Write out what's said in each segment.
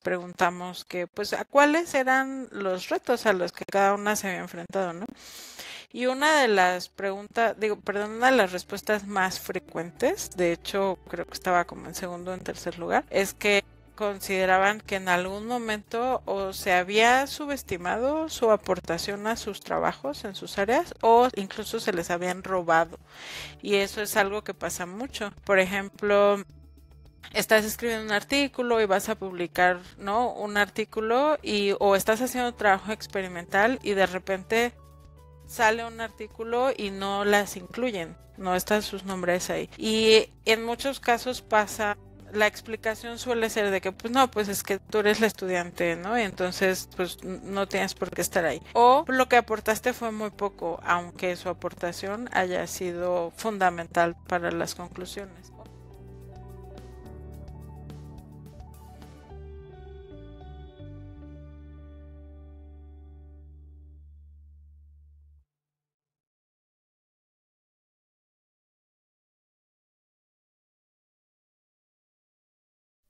preguntamos que, pues, a cuáles eran los retos a los que cada una se había enfrentado, ¿no? Y una de las preguntas, una de las respuestas más frecuentes, de hecho, creo que estaba como en segundo o en tercer lugar, es que consideraban que en algún momento o se había subestimado su aportación a sus trabajos en sus áreas o incluso se les habían robado. Y eso es algo que pasa mucho. Por ejemplo, estás escribiendo un artículo y vas a publicar, ¿no? Un artículo y o estás haciendo trabajo experimental y de repente sale un artículo y no las incluyen, no están sus nombres ahí. Y en muchos casos pasa, la explicación suele ser de que pues no, pues es que tú eres la estudiante, ¿no? Y entonces pues no tienes por qué estar ahí. O lo que aportaste fue muy poco, aunque su aportación haya sido fundamental para las conclusiones.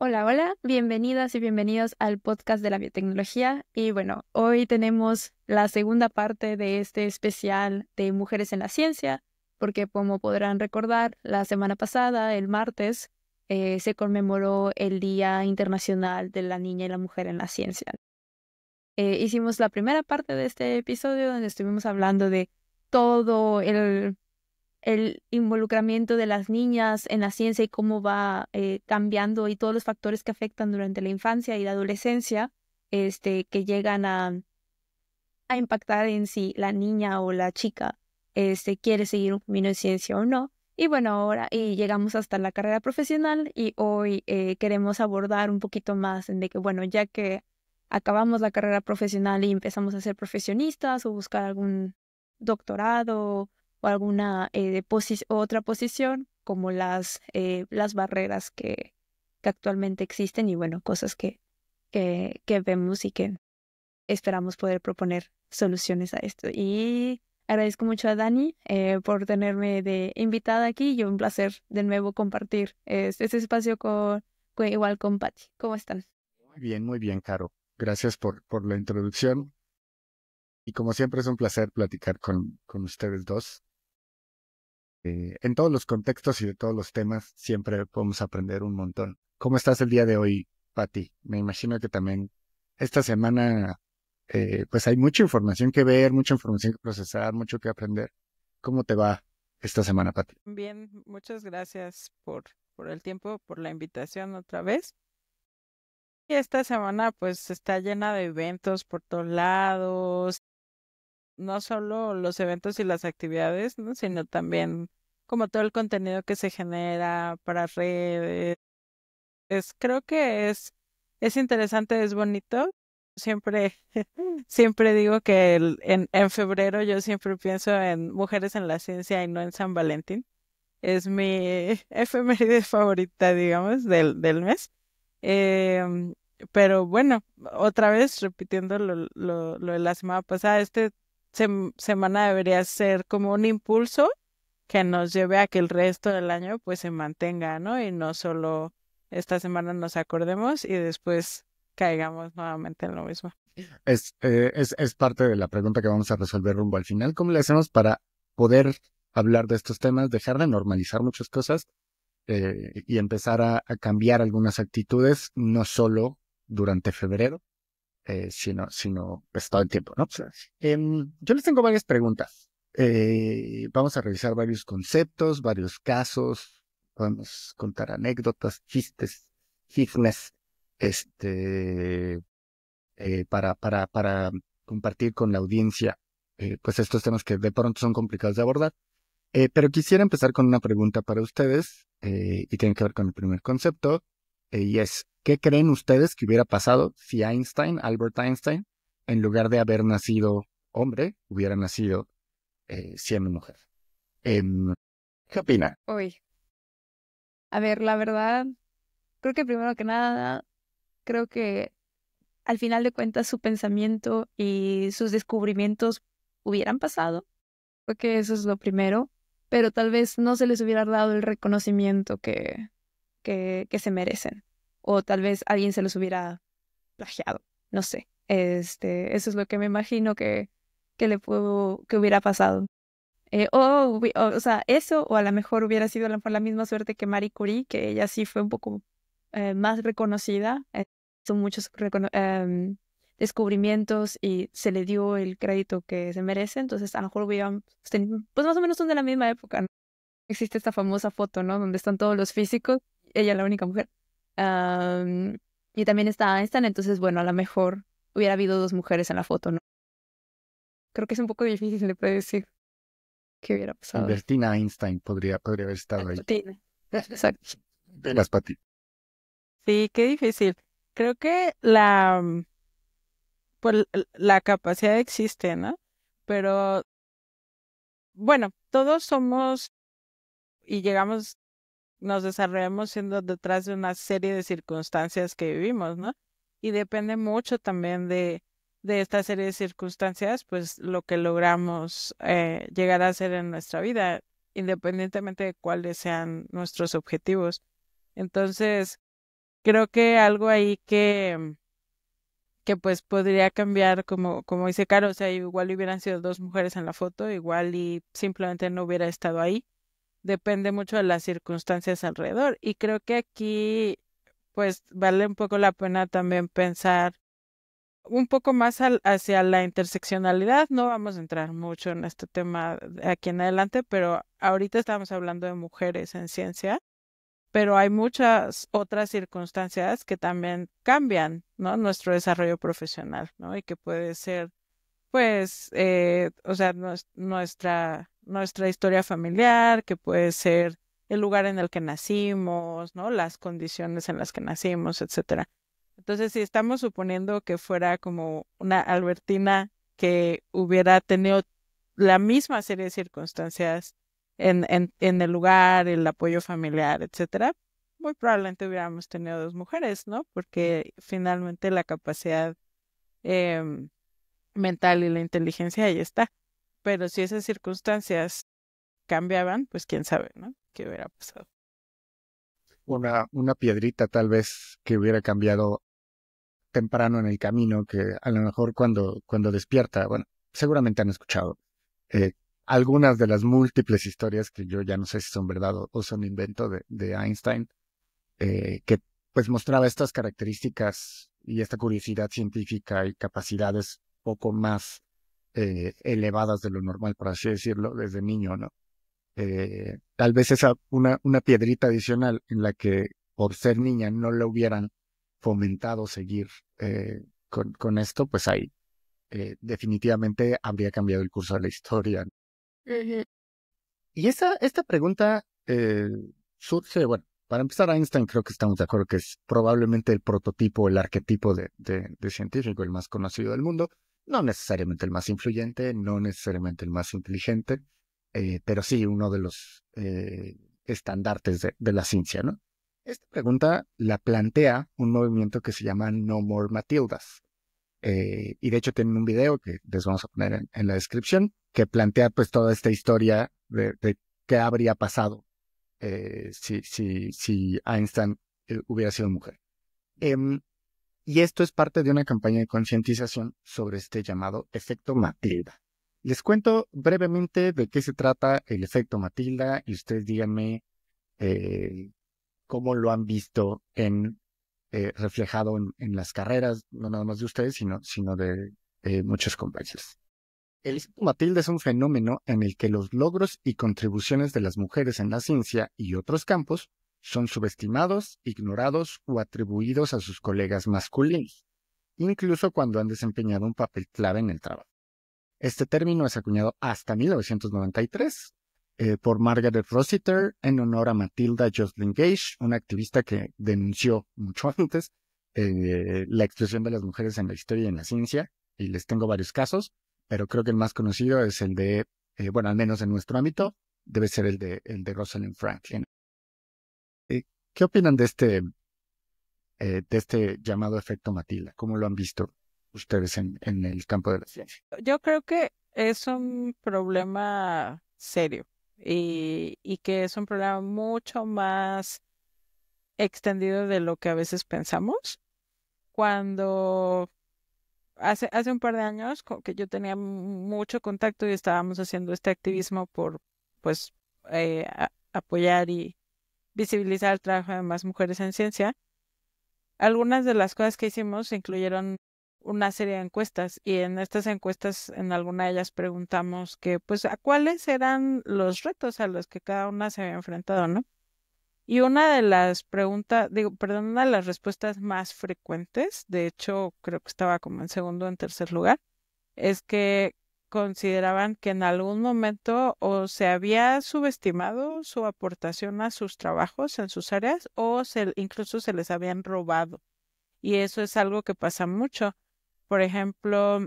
Hola, hola, bienvenidas y bienvenidos al podcast de la biotecnología. Y bueno, hoy tenemos la segunda parte de este especial de Mujeres en la Ciencia, porque como podrán recordar, la semana pasada, el martes, se conmemoró el Día Internacional de la Niña y la Mujer en la Ciencia. Hicimos la primera parte de este episodio donde estuvimos hablando de todo el involucramiento de las niñas en la ciencia y cómo va cambiando y todos los factores que afectan durante la infancia y la adolescencia, que llegan a impactar en si la niña o la chica quiere seguir un camino de ciencia o no. Y bueno, ahora llegamos hasta la carrera profesional y hoy queremos abordar un poquito más en de que, bueno, ya que acabamos la carrera profesional y empezamos a ser profesionistas o buscar algún doctorado o alguna otra posición, como las barreras que actualmente existen y bueno, cosas que vemos y que esperamos poder proponer soluciones a esto. Y agradezco mucho a Dani por tenerme de invitada aquí y un placer de nuevo compartir este espacio igual con Patti. ¿Cómo están? Muy bien, Caro. Gracias por la introducción. Y como siempre es un placer platicar con ustedes dos. En todos los contextos y de todos los temas siempre podemos aprender un montón. ¿Cómo estás el día de hoy, Patti? Me imagino que también esta semana pues hay mucha información que ver, mucha información que procesar, mucho que aprender. ¿Cómo te va esta semana, Patti? Bien, muchas gracias por el tiempo, por la invitación otra vez. Y esta semana pues está llena de eventos por todos lados, no solo los eventos y las actividades, ¿no? Sino también como todo el contenido que se genera para redes. Creo que es interesante, es bonito. Siempre, siempre digo que en febrero yo siempre pienso en mujeres en la ciencia y no en San Valentín. Es mi efeméride favorita, digamos, del mes. Em, pero bueno, otra vez repitiendo lo de la semana pasada, semana debería ser como un impulso que nos lleve a que el resto del año pues se mantenga, ¿no? Y no solo esta semana nos acordemos y después caigamos nuevamente en lo mismo. Es parte de la pregunta que vamos a resolver rumbo al final. ¿Cómo le hacemos para poder hablar de estos temas, dejar de normalizar muchas cosas y empezar a cambiar algunas actitudes, no solo durante febrero, sino pues todo el tiempo, ¿no? O sea, yo les tengo varias preguntas. Vamos a revisar varios conceptos, varios casos, vamos a contar anécdotas, chistes, chismes, este, para compartir con la audiencia, pues estos temas que de pronto son complicados de abordar. Pero quisiera empezar con una pregunta para ustedes, y tiene que ver con el primer concepto, y es, ¿qué creen ustedes que hubiera pasado si Albert Einstein, en lugar de haber nacido hombre, hubiera nacido siendo mujer? Em, ¿Qué opina? Uy, a ver, la verdad, creo que primero que nada, creo que al final de cuentas su pensamiento y sus descubrimientos hubieran pasado. Creo que eso es lo primero, pero tal vez no se les hubiera dado el reconocimiento que se merecen. O tal vez alguien se los hubiera plagiado, no sé. Eso es lo que me imagino que hubiera pasado. O sea, eso, o a lo mejor hubiera sido por la misma suerte que Marie Curie, que ella sí fue un poco más reconocida. Son muchos descubrimientos y se le dio el crédito que se merece. Entonces, a lo mejor hubieran, pues más o menos son de la misma época, ¿no? Existe esta famosa foto, ¿no? Donde están todos los físicos, ella la única mujer. Am, y también está Einstein, entonces, bueno, a lo mejor hubiera habido dos mujeres en la foto, ¿no? Creo que es un poco difícil de predecir qué hubiera pasado. Albertina Einstein podría haber estado ahí. Exacto. Velas, Pati. Sí, qué difícil. Creo que pues, la capacidad existe, ¿no? Pero bueno, todos somos y llegamos, nos desarrollamos siendo detrás de una serie de circunstancias que vivimos, ¿no? Y depende mucho también de esta serie de circunstancias, pues lo que logramos llegar a hacer en nuestra vida, independientemente de cuáles sean nuestros objetivos. Entonces, creo que algo ahí que pues podría cambiar, como dice Caro, o sea, igual hubieran sido dos mujeres en la foto, igual y simplemente no hubiera estado ahí. Depende mucho de las circunstancias alrededor. Y creo que aquí, pues, vale un poco la pena también pensar un poco más hacia la interseccionalidad. No vamos a entrar mucho en este tema de aquí en adelante, pero ahorita estamos hablando de mujeres en ciencia, pero hay muchas otras circunstancias que también cambian, ¿no? Nuestro desarrollo profesional, ¿no? Y que puede ser, pues, o sea, nuestra historia familiar, que puede ser el lugar en el que nacimos, ¿no? Las condiciones en las que nacimos, etcétera. Entonces, si estamos suponiendo que fuera como una Albertina que hubiera tenido la misma serie de circunstancias en el lugar, el apoyo familiar, etcétera, muy probablemente hubiéramos tenido dos mujeres, ¿no? Porque finalmente la capacidad em, mental y la inteligencia ahí está. Pero si esas circunstancias cambiaban, pues quién sabe, ¿no? ¿Qué hubiera pasado? Una piedrita tal vez que hubiera cambiado temprano en el camino, que a lo mejor cuando despierta, bueno, seguramente han escuchado eh, algunas de las múltiples historias que yo ya no sé si son verdad o son invento de Einstein, que pues mostraba estas características y esta curiosidad científica y capacidades poco más elevadas de lo normal, por así decirlo, desde niño, ¿no? Tal vez una piedrita adicional en la que por ser niña no le hubieran fomentado seguir con esto, pues ahí definitivamente habría cambiado el curso de la historia. Ujú. Y esta pregunta surge, bueno, para empezar, Einstein creo que estamos de acuerdo que es probablemente el prototipo, el arquetipo de científico, el más conocido del mundo, no necesariamente el más influyente, no necesariamente el más inteligente, pero sí uno de los estandartes de la ciencia, ¿no? Esta pregunta la plantea un movimiento que se llama No More Matildas. Y de hecho tienen un video que les vamos a poner en la descripción, que plantea pues toda esta historia de qué habría pasado si Einstein hubiera sido mujer. Y esto es parte de una campaña de concientización sobre este llamado efecto Matilda. Les cuento brevemente de qué se trata el efecto Matilda y ustedes díganme cómo lo han visto reflejado en las carreras, no nada más de ustedes, sino de muchos compañeros. El efecto Matilda es un fenómeno en el que los logros y contribuciones de las mujeres en la ciencia y otros campos son subestimados, ignorados o atribuidos a sus colegas masculinos, incluso cuando han desempeñado un papel clave en el trabajo. Este término es acuñado hasta 1993 por Margaret Rossiter en honor a Matilda Joslyn Gage, una activista que denunció mucho antes la exclusión de las mujeres en la historia y en la ciencia, y les tengo varios casos, pero creo que el más conocido es el de, bueno, al menos en nuestro ámbito, debe ser el de Rosalind Franklin. ¿Qué opinan de este llamado efecto Matilda? ¿Cómo lo han visto ustedes en el campo de la ciencia? Yo creo que es un problema serio y que es un problema mucho más extendido de lo que a veces pensamos. cuando hace un par de años que yo tenía mucho contacto y estábamos haciendo este activismo por, pues, apoyar y visibilizar el trabajo de más mujeres en ciencia. Algunas de las cosas que hicimos incluyeron una serie de encuestas y en estas encuestas, en alguna de ellas preguntamos que, pues, a cuáles eran los retos a los que cada una se había enfrentado, ¿no? Y una de las preguntas, perdón, una de las respuestas más frecuentes, de hecho, creo que estaba como en segundo o en tercer lugar, es que consideraban que en algún momento o se había subestimado su aportación a sus trabajos en sus áreas o incluso se les habían robado. Y eso es algo que pasa mucho. Por ejemplo,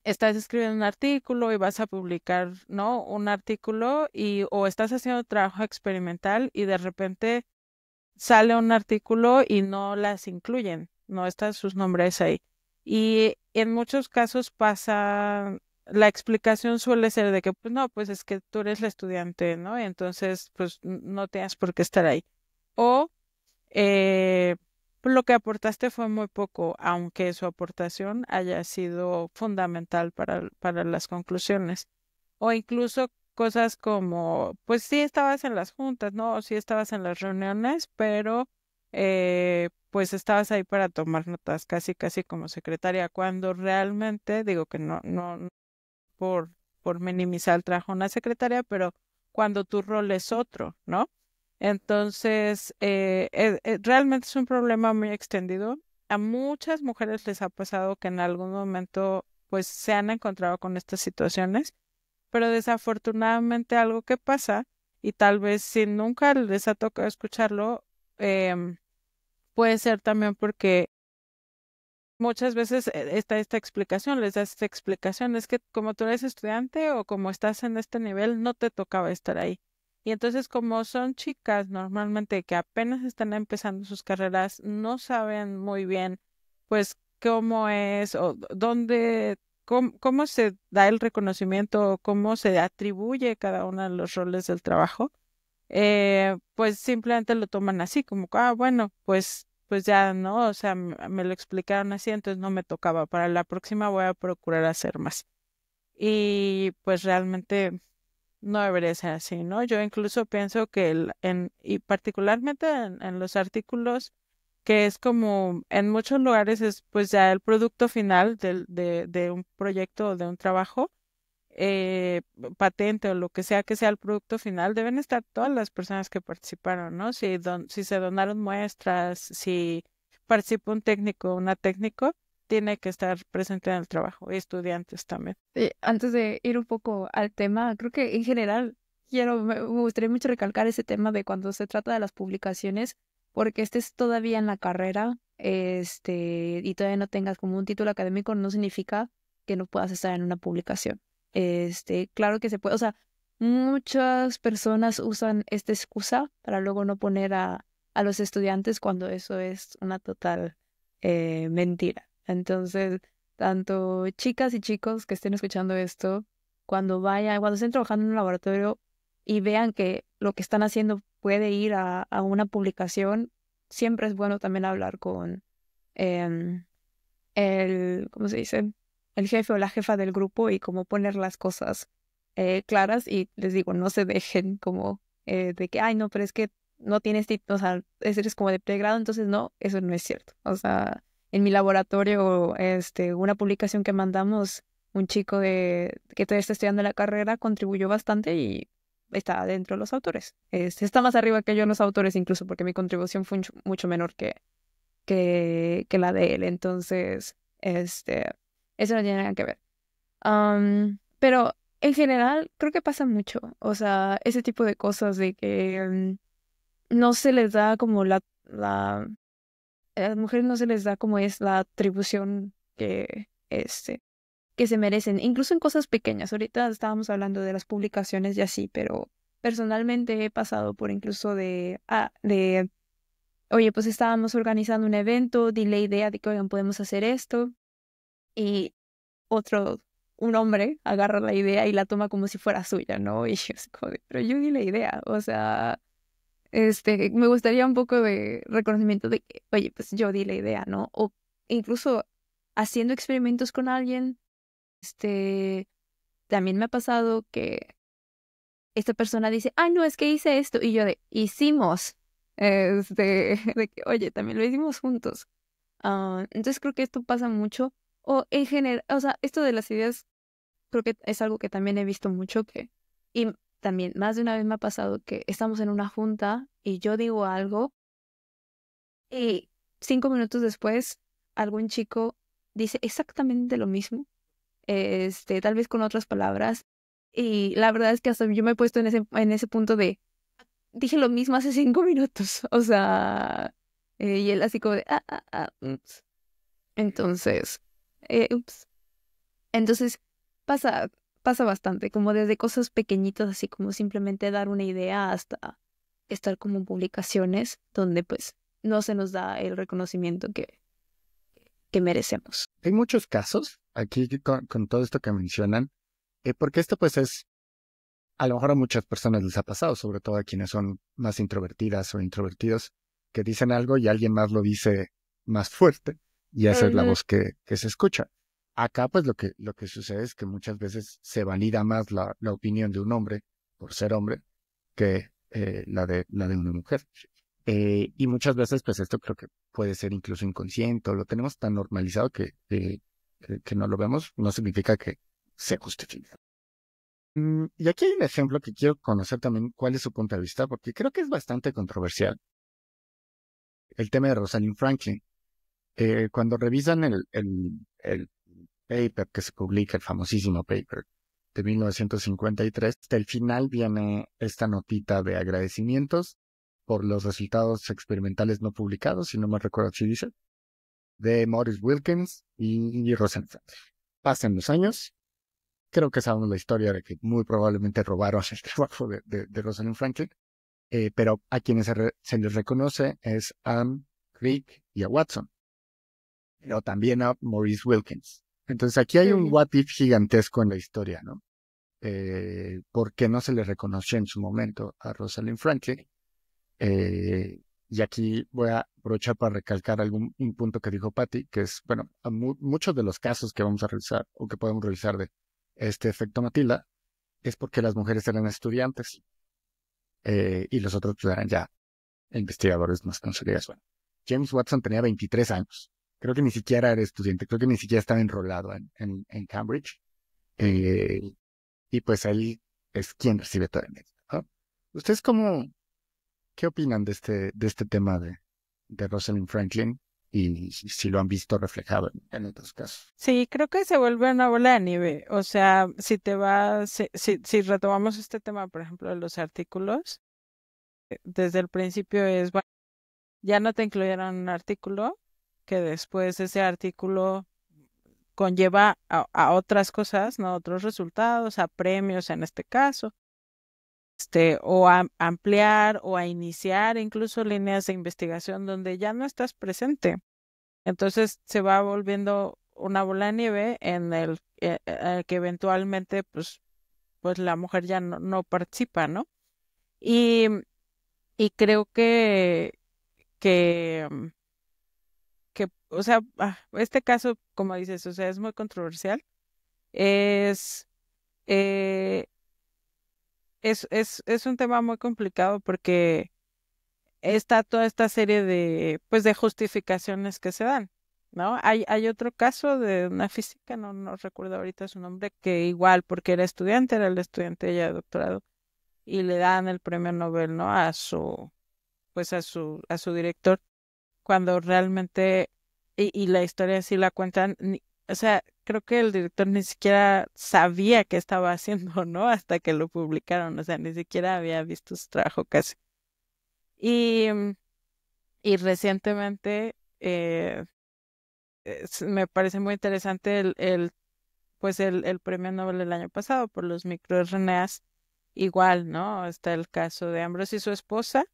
estás escribiendo un artículo y vas a publicar, ¿no? Un artículo o estás haciendo trabajo experimental y de repente sale un artículo y no las incluyen, no están sus nombres ahí. Y en muchos casos pasa, la explicación suele ser de que, pues no, pues es que tú eres la estudiante, ¿no? Y entonces, pues no tienes por qué estar ahí. O eh, pues, lo que aportaste fue muy poco, aunque su aportación haya sido fundamental para las conclusiones. O incluso cosas como, pues sí estabas en las juntas, ¿no? O sí estabas en las reuniones, pero pues estabas ahí para tomar notas, casi, casi como secretaria, cuando realmente, digo que no por, por minimizar el trabajo de una secretaria, pero cuando tu rol es otro, ¿no? Entonces, realmente es un problema muy extendido. A muchas mujeres les ha pasado que en algún momento, pues, se han encontrado con estas situaciones, pero desafortunadamente algo que pasa, y tal vez si nunca les ha tocado escucharlo, em, puede ser también porque muchas veces está esta explicación, les das esta explicación, es que como tú eres estudiante o como estás en este nivel, no te tocaba estar ahí. Y entonces como son chicas normalmente que apenas están empezando sus carreras, no saben muy bien pues cómo es o dónde, cómo se da el reconocimiento o cómo se atribuye cada uno de los roles del trabajo, pues simplemente lo toman así, como, bueno, pues ya, ¿no? O sea, me lo explicaron así, entonces no me tocaba. Para la próxima voy a procurar hacer más. Y pues realmente no debería ser así, ¿no? Yo incluso pienso que y particularmente en los artículos, que es como en muchos lugares es pues ya el producto final de un proyecto o de un trabajo, eh, patente o lo que sea el producto final, deben estar todas las personas que participaron, ¿no? Si se donaron muestras, si participó un técnico o una técnico, tiene que estar presente en el trabajo, y estudiantes también. Antes de ir un poco al tema, creo que en general me gustaría mucho recalcar ese tema de cuando se trata de las publicaciones, porque estés todavía en la carrera, y todavía no tengas como un título académico, no significa que no puedas estar en una publicación. Claro que se puede, o sea, muchas personas usan esta excusa para luego no poner a los estudiantes cuando eso es una total mentira. Entonces, tanto chicas y chicos que estén escuchando esto, cuando estén trabajando en un laboratorio y vean que lo que están haciendo puede ir a una publicación, siempre es bueno también hablar con em, ¿cómo se dice? El jefe o la jefa del grupo y cómo poner las cosas claras y les digo, no se dejen como de que, ay, no, pero es que no tienes título, o sea, eres como de pregrado, entonces no, eso no es cierto. O sea, en mi laboratorio, una publicación que mandamos, un chico que todavía está estudiando la carrera contribuyó bastante y está dentro de los autores. Está más arriba que yo en los autores incluso porque mi contribución fue mucho menor que la de él. Entonces, eso no tiene nada que ver. Pero en general, creo que pasa mucho. O sea, ese tipo de cosas de que no se les da como a las mujeres no se les da como es la atribución que se merecen, incluso en cosas pequeñas. Ahorita estábamos hablando de las publicaciones y así, pero personalmente he pasado por incluso de oye, pues estábamos organizando un evento, di la idea de que, oigan, podemos hacer esto, y un hombre agarra la idea y la toma como si fuera suya, ¿no? Y yo así como pero yo di la idea, o sea, me gustaría un poco de reconocimiento de que, oye, pues yo di la idea, ¿no? O incluso haciendo experimentos con alguien, también me ha pasado que esta persona dice, ay, no, es que hice esto. Y yo hicimos. De que, oye, también lo hicimos juntos. Entonces creo que esto pasa mucho. O en general, o sea, esto de las ideas, creo que es algo que también he visto mucho y también más de una vez me ha pasado que estamos en una junta y yo digo algo y 5 minutos después algún chico dice exactamente lo mismo, tal vez con otras palabras. Y la verdad es que hasta yo me he puesto en ese punto de, dije lo mismo hace 5 minutos, o sea, y él así como de, ups. Entonces, ups. Entonces, pasa, pasa bastante, como desde cosas pequeñitas, así como simplemente dar una idea hasta estar como en publicaciones donde pues no se nos da el reconocimiento que merecemos. Hay muchos casos aquí con todo esto que mencionan, porque esto pues es, a lo mejor a muchas personas les ha pasado, sobre todo a quienes son más introvertidas o introvertidos, que dicen algo y alguien más lo dice más fuerte y esa es la voz que se escucha. Acá pues lo que sucede es que muchas veces se valida más la opinión de un hombre por ser hombre que la de una mujer. Y muchas veces pues esto creo que puede ser incluso inconsciente, o lo tenemos tan normalizado que no lo vemos, no significa que se justifique. Y aquí hay un ejemplo que quiero conocer también cuál es su punto de vista, porque creo que es bastante controversial. El tema de Rosalind Franklin. Cuando revisan el paper que se publica, el famosísimo paper de 1953, hasta el final viene esta notita de agradecimientos por los resultados experimentales no publicados, si no me recuerdo si dice, de Maurice Wilkins y Rosalind Franklin. Pasan los años. Creo que sabemos la historia de que muy probablemente robaron el trabajo de Rosalind Franklin, pero a quienes se les reconoce es a Crick y a Watson, pero también a Maurice Wilkins. Entonces aquí hay un what if gigantesco en la historia, ¿no? ¿Por qué no se le reconoció en su momento a Rosalind Franklin? Y aquí voy a aprovechar para recalcar un punto que dijo Patty, que es, bueno, muchos de los casos que vamos a revisar o que podemos revisar de este efecto Matilda es porque las mujeres eran estudiantes y los otros pues, eran ya investigadores más consolidados. Bueno, James Watson tenía 23 años. Creo que ni siquiera era estudiante, creo que ni siquiera estaba enrolado en Cambridge. Y pues él es quien recibe todo el mérito, ¿no? ¿Ustedes qué opinan de este tema de Rosalind Franklin? Y si lo han visto reflejado en otros casos. Sí, creo que se vuelve una bola de nieve. O sea, si retomamos este tema, por ejemplo, de los artículos, desde el principio es, bueno, ya no te incluyeron un artículo, que después ese artículo conlleva a otras cosas, ¿no? Otros resultados, a premios en este caso, o a ampliar o a iniciar incluso líneas de investigación donde ya no estás presente. Entonces se va volviendo una bola de nieve en el que eventualmente pues la mujer ya no participa, ¿no? Y, y creo que, mm, o sea, este caso, como dices, o sea, es muy controversial. Es, eh, es un tema muy complicado porque está toda esta serie pues, de justificaciones que se dan, ¿no? Hay otro caso de una física, no recuerdo ahorita su nombre, que igual, porque era el estudiante ya de doctorado, y le dan el premio Nobel, ¿no? Pues a su director, cuando realmente, y la historia sí la cuentan, o sea, creo que el director ni siquiera sabía qué estaba haciendo, ¿no? Hasta que lo publicaron, o sea, ni siquiera había visto su trabajo casi. Y, y recientemente me parece muy interesante pues el premio Nobel del año pasado por los microRNAs. Igual, ¿no? Está el caso de Ambrose y su esposa,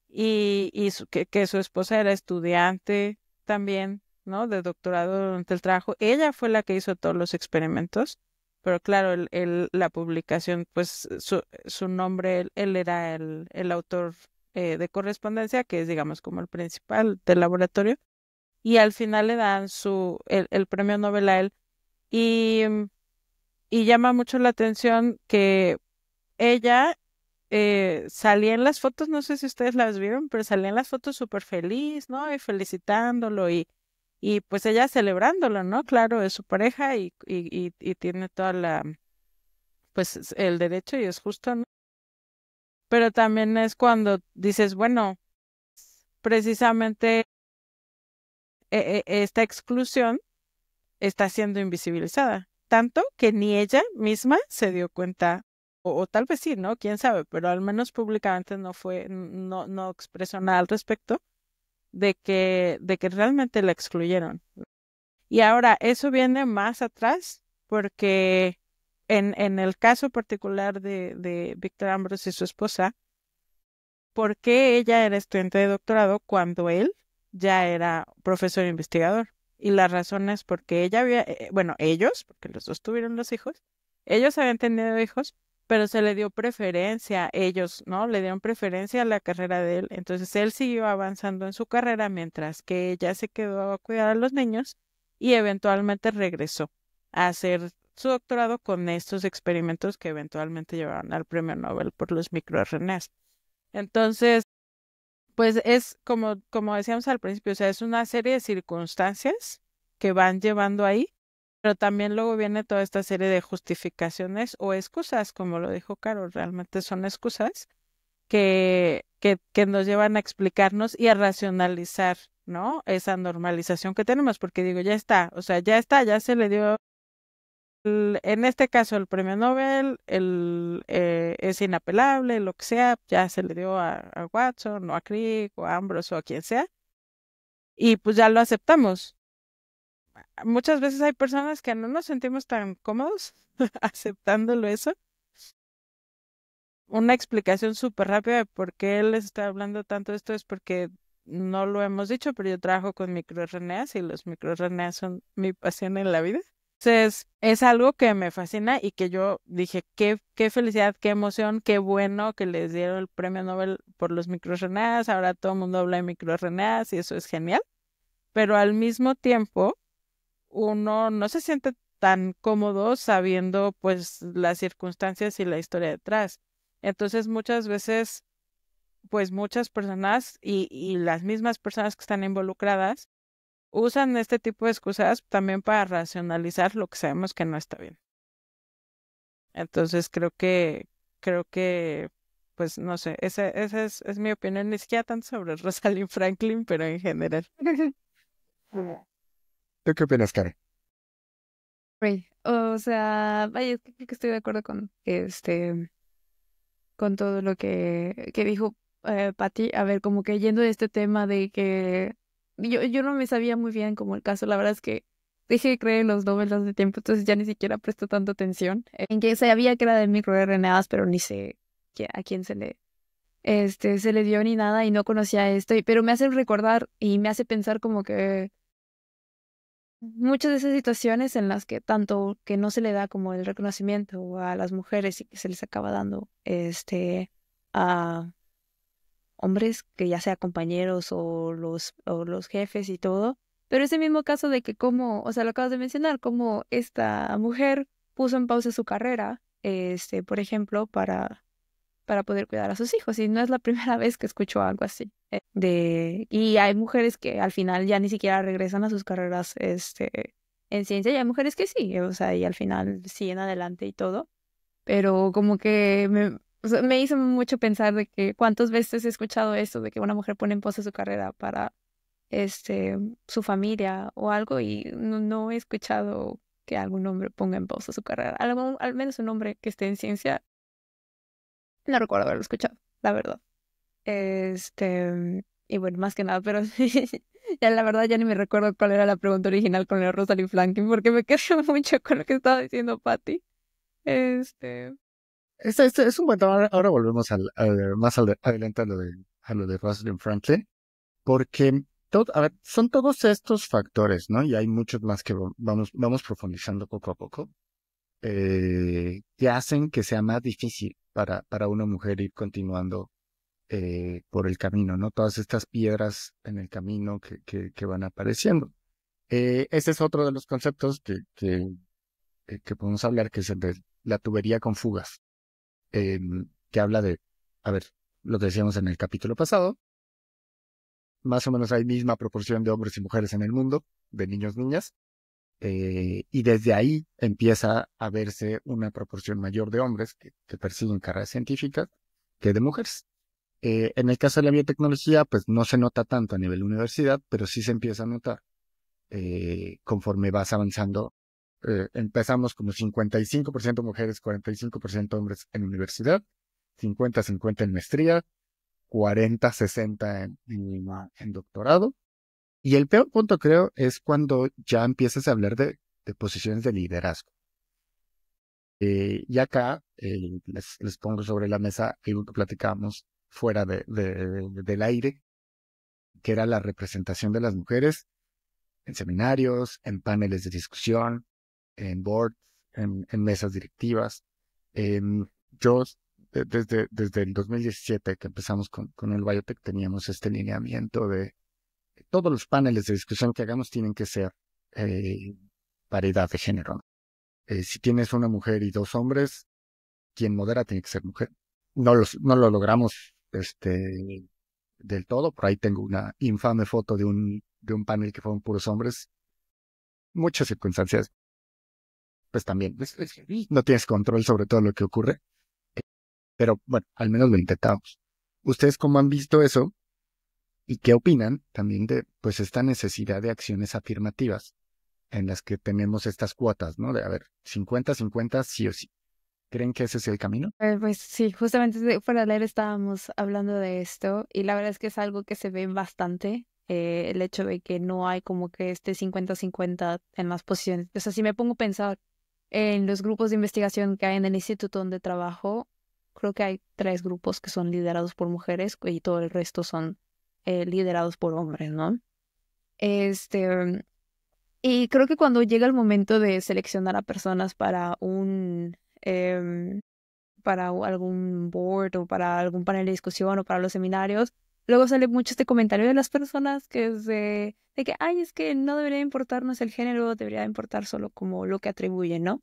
que su esposa era estudiante también, ¿no? De doctorado durante el trabajo. Ella fue la que hizo todos los experimentos, pero claro, la publicación, pues su nombre, él era el autor de correspondencia, que es, digamos, como el principal del laboratorio, y al final le dan el premio Nobel a él. Y, y llama mucho la atención que ella salía en las fotos, no sé si ustedes las vieron, pero salía en las fotos súper feliz, ¿no? Y felicitándolo y pues ella celebrándolo, ¿no? Claro, es su pareja y tiene toda pues el derecho y es justo, ¿no? Pero también es cuando dices, bueno, precisamente esta exclusión está siendo invisibilizada, tanto que ni ella misma se dio cuenta, o tal vez sí, ¿no? Quién sabe, pero al menos públicamente no expresó nada al respecto de que realmente la excluyeron. Y ahora, eso viene más atrás, porque en el caso particular de Víctor Ambrose y su esposa, ¿por qué ella era estudiante de doctorado cuando él ya era profesor investigador? Y la razón es porque ella había, bueno, ellos, porque los dos tuvieron los hijos, ellos habían tenido hijos, pero se le dio preferencia, ellos, ¿no? Le dieron preferencia a la carrera de él. Entonces él siguió avanzando en su carrera mientras que ella se quedó a cuidar a los niños y eventualmente regresó a hacer su doctorado con estos experimentos que eventualmente llevaron al premio Nobel por los microRNAs. Entonces, pues es como decíamos al principio, o sea, es una serie de circunstancias que van llevando ahí, pero también luego viene toda esta serie de justificaciones o excusas, como lo dijo Caro, realmente son excusas que nos llevan a explicarnos y a racionalizar, ¿no? Esa normalización que tenemos, porque digo, ya está, o sea, ya está, ya se le dio en este caso el premio Nobel es inapelable, lo que sea, ya se le dio a Watson o a Crick o a Ambrose o a quien sea, y pues ya lo aceptamos. Muchas veces hay personas que no nos sentimos tan cómodos aceptándolo eso. Una explicación súper rápida de por qué les estoy hablando tanto de esto es porque no lo hemos dicho, pero yo trabajo con microRNAs y los microRNAs son mi pasión en la vida. Entonces, es algo que me fascina y que yo dije, qué felicidad, qué emoción, qué bueno que les dieron el premio Nobel por los microRNAs. Ahora todo el mundo habla de microRNAs y eso es genial. Pero al mismo tiempo, uno no se siente tan cómodo sabiendo pues las circunstancias y la historia detrás. Entonces, muchas veces, pues muchas personas y las mismas personas que están involucradas usan este tipo de excusas también para racionalizar lo que sabemos que no está bien. Entonces creo que, pues no sé, esa es mi opinión, ni siquiera tanto sobre Rosalind Franklin, pero en general. ¿Tú qué opinas, Karen? Right. O sea, vaya, es que creo que estoy de acuerdo con todo lo que dijo Patty. A ver, como que yendo de este tema de que yo no me sabía muy bien como el caso, la verdad es que dejé de creer en los Nobel hace tiempo, entonces ya ni siquiera presto tanta atención. En que sabía que era de microRNAs, pero ni sé a quién se le dio ni nada y no conocía esto, pero me hace recordar y me hace pensar como que muchas de esas situaciones en las que tanto que no se le da como el reconocimiento a las mujeres y que se les acaba dando a hombres, que ya sea compañeros o los jefes y todo, pero ese mismo caso de que como, o sea, lo acabas de mencionar, como esta mujer puso en pausa su carrera, por ejemplo, para poder cuidar a sus hijos. Y no es la primera vez que escucho algo así. Y hay mujeres que al final ya ni siquiera regresan a sus carreras en ciencia, y hay mujeres que sí, o sea, y al final siguen adelante y todo. Pero como que o sea, me hizo mucho pensar de que cuántas veces he escuchado esto, de que una mujer pone en pausa su carrera para su familia o algo, y no he escuchado que algún hombre ponga en pausa su carrera. Al menos un hombre que esté en ciencia, no recuerdo haberlo escuchado, la verdad. Y bueno, más que nada, pero ya la verdad ya ni me recuerdo cuál era la pregunta original con la Rosalind Franklin, porque me quedé mucho con lo que estaba diciendo Patty. Este, Este es un buen tema. Ahora volvemos adelante a lo de Rosalind Franklin, porque a ver, son todos estos factores, ¿no? Y hay muchos más que vamos profundizando poco a poco, que hacen que sea más difícil para una mujer ir continuando por el camino, ¿no? Todas estas piedras en el camino que van apareciendo. Ese es otro de los conceptos que podemos hablar, que es el de la tubería con fugas, que habla de, a ver, lo que decíamos en el capítulo pasado, más o menos hay misma proporción de hombres y mujeres en el mundo, de niños, niñas, y desde ahí empieza a verse una proporción mayor de hombres que persiguen carreras científicas que de mujeres. En el caso de la biotecnología, pues no se nota tanto a nivel universidad, pero sí se empieza a notar conforme vas avanzando. Empezamos como 55% mujeres, 45% hombres en universidad, 50-50 en maestría, 40-60 en doctorado. Y el peor punto, creo, es cuando ya empiezas a hablar de posiciones de liderazgo. Y acá les pongo sobre la mesa algo que platicábamos fuera del aire, que era la representación de las mujeres en seminarios, en paneles de discusión, en boards, en mesas directivas. Yo, desde el 2017 que empezamos con el Biotech, teníamos este lineamiento de todos los paneles de discusión que hagamos tienen que ser paridad de género. Si tienes una mujer y dos hombres, quien modera tiene que ser mujer. No lo logramos del todo. Por ahí tengo una infame foto de un panel que fueron puros hombres. Muchas circunstancias, pues también no tienes control sobre todo lo que ocurre. Pero bueno, al menos lo intentamos. ¿Ustedes cómo han visto eso? ¿Y qué opinan también de pues esta necesidad de acciones afirmativas en las que tenemos estas cuotas, ¿no? De, a ver, 50-50 sí o sí. ¿Creen que ese es el camino? Pues sí, justamente fuera del aire estábamos hablando de esto y la verdad es que es algo que se ve bastante, el hecho de que no hay como que este 50-50 en las posiciones. O sea, si me pongo a pensar en los grupos de investigación que hay en el instituto donde trabajo, creo que hay 3 grupos que son liderados por mujeres y todo el resto son liderados por hombres, ¿no? Y creo que cuando llega el momento de seleccionar a personas para algún board o para algún panel de discusión o para los seminarios, luego sale mucho este comentario de las personas que es de que, ay, es que no debería importarnos el género, debería importar solo como lo que atribuyen, ¿no?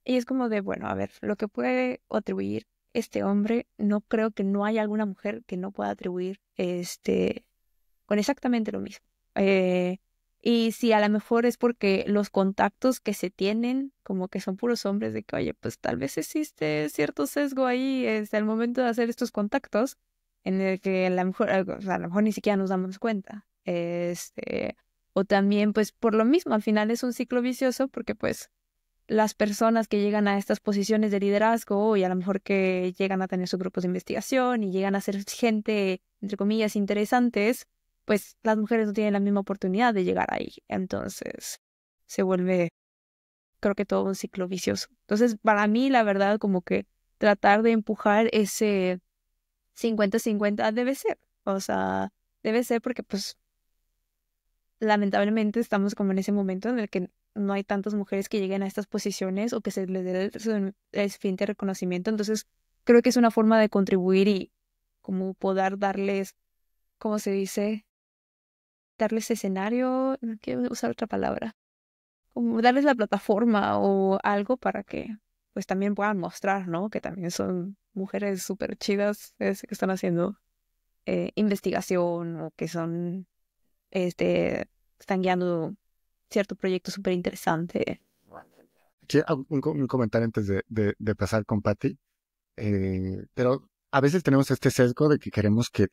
Y es como de, bueno, a ver, lo que puede atribuir este hombre, no creo que no haya alguna mujer que no pueda atribuir con exactamente lo mismo. Y si a lo mejor es porque los contactos que se tienen, como que son puros hombres, de que, oye, pues tal vez existe cierto sesgo ahí al momento de hacer estos contactos, en el que o sea, a lo mejor ni siquiera nos damos cuenta. O también, pues por lo mismo, al final es un ciclo vicioso, porque pues las personas que llegan a estas posiciones de liderazgo y a lo mejor que llegan a tener sus grupos de investigación y llegan a ser gente, entre comillas, interesantes, pues las mujeres no tienen la misma oportunidad de llegar ahí. Entonces se vuelve, creo que todo un ciclo vicioso. Entonces, para mí, la verdad, como que tratar de empujar ese 50-50 debe ser. O sea, debe ser porque pues lamentablemente estamos como en ese momento en el que no hay tantas mujeres que lleguen a estas posiciones o que se les dé el suficiente reconocimiento. Entonces, creo que es una forma de contribuir y como poder darles, ¿cómo se dice? Darles escenario, no quiero usar otra palabra, como darles la plataforma o algo para que pues también puedan mostrar, ¿no? Que también son mujeres súper chidas que están haciendo investigación o que son, están guiando cierto proyecto súper interesante. Sí, un comentario antes de pasar con Patty. Pero a veces tenemos este sesgo de que queremos que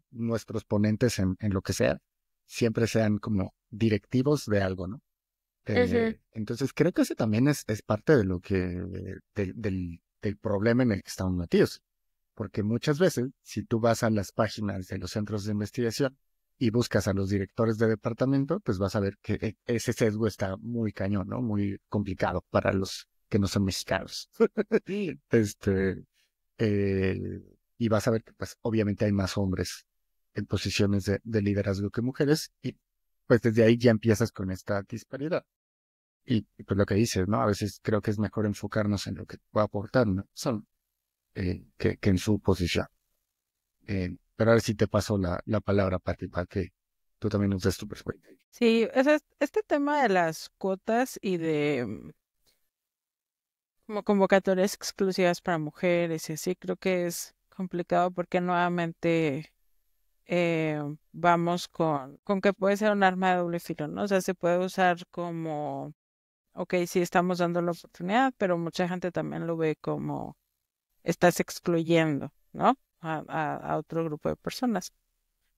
nuestros ponentes en lo que sea siempre sean como directivos de algo, ¿no? Entonces creo que ese también es parte de lo que del problema en el que estamos metidos. Porque muchas veces, si tú vas a las páginas de los centros de investigación y buscas a los directores de departamento, pues vas a ver que ese sesgo está muy cañón, ¿no? Muy complicado para los que no son mexicanos. Este, eh, y vas a ver que, pues, obviamente hay más hombres en posiciones de liderazgo que mujeres, y pues desde ahí ya empiezas con esta disparidad. Y pues lo que dices, ¿no? A veces creo que es mejor enfocarnos en lo que puede aportar una persona que en su posición. Pero ahora sí te paso la palabra, Pati, para que tú también uses tu perspectiva. Sí, este tema de las cuotas y de como convocatorias exclusivas para mujeres y así, creo que es complicado porque nuevamente vamos con que puede ser un arma de doble filo, ¿no? O sea, se puede usar como, ok, sí estamos dando la oportunidad, pero mucha gente también lo ve como estás excluyendo, ¿no? A otro grupo de personas.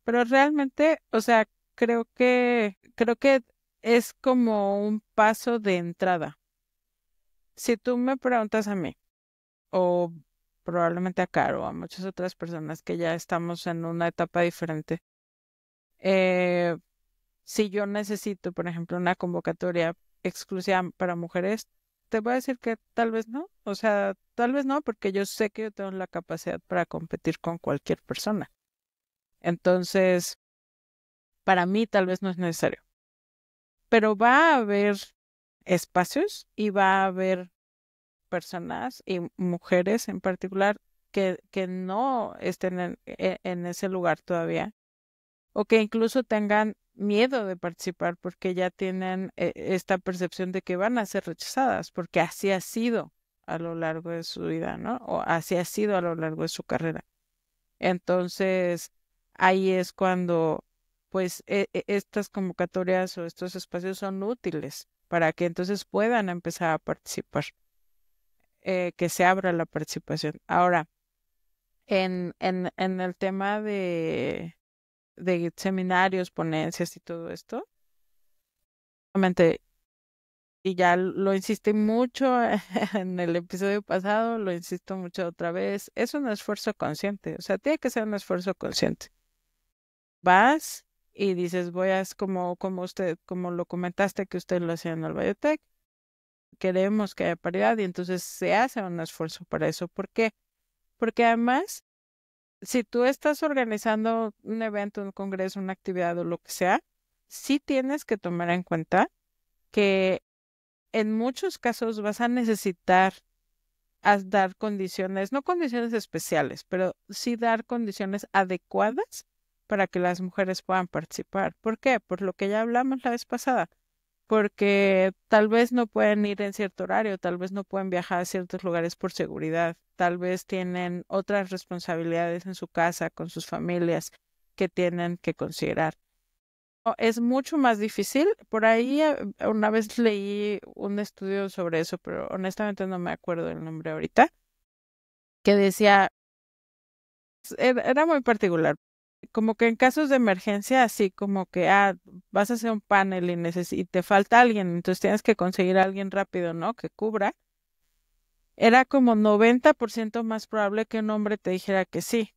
Pero realmente, o sea, creo que es como un paso de entrada. Si tú me preguntas a mí, o probablemente a Caro, o a muchas otras personas que ya estamos en una etapa diferente, eh, si yo necesito, por ejemplo, una convocatoria exclusiva para mujeres, te voy a decir que tal vez no. O sea, tal vez no, porque yo sé que yo tengo la capacidad para competir con cualquier persona. Entonces, para mí tal vez no es necesario. Pero va a haber espacios y va a haber personas y mujeres en particular que no estén en ese lugar todavía o que incluso tengan miedo de participar porque ya tienen esta percepción de que van a ser rechazadas, porque así ha sido a lo largo de su vida, ¿no? O así ha sido a lo largo de su carrera. Entonces, ahí es cuando, pues, estas convocatorias o estos espacios son útiles para que entonces puedan empezar a participar, que se abra la participación. Ahora, en el tema de seminarios, ponencias y todo esto. Obviamente, y ya lo insistí mucho en el episodio pasado, lo insisto mucho otra vez, es un esfuerzo consciente, o sea, tiene que ser un esfuerzo consciente. Vas y dices, como lo comentaste que usted lo hacía en el Biotech, queremos que haya paridad y entonces se hace un esfuerzo para eso. ¿Por qué? Porque además, si tú estás organizando un evento, un congreso, una actividad o lo que sea, sí tienes que tomar en cuenta que en muchos casos vas a necesitar dar condiciones, no condiciones especiales, pero sí dar condiciones adecuadas para que las mujeres puedan participar. ¿Por qué? Por lo que ya hablamos la vez pasada, porque tal vez no pueden ir en cierto horario, tal vez no pueden viajar a ciertos lugares por seguridad, tal vez tienen otras responsabilidades en su casa, con sus familias que tienen que considerar. Es mucho más difícil. Por ahí una vez leí un estudio sobre eso, pero honestamente no me acuerdo el nombre ahorita, que decía, era muy particular, como que en casos de emergencia, así como que, vas a hacer un panel y te falta alguien, entonces tienes que conseguir a alguien rápido, ¿no? Que cubra. Era como 90% más probable que un hombre te dijera que sí.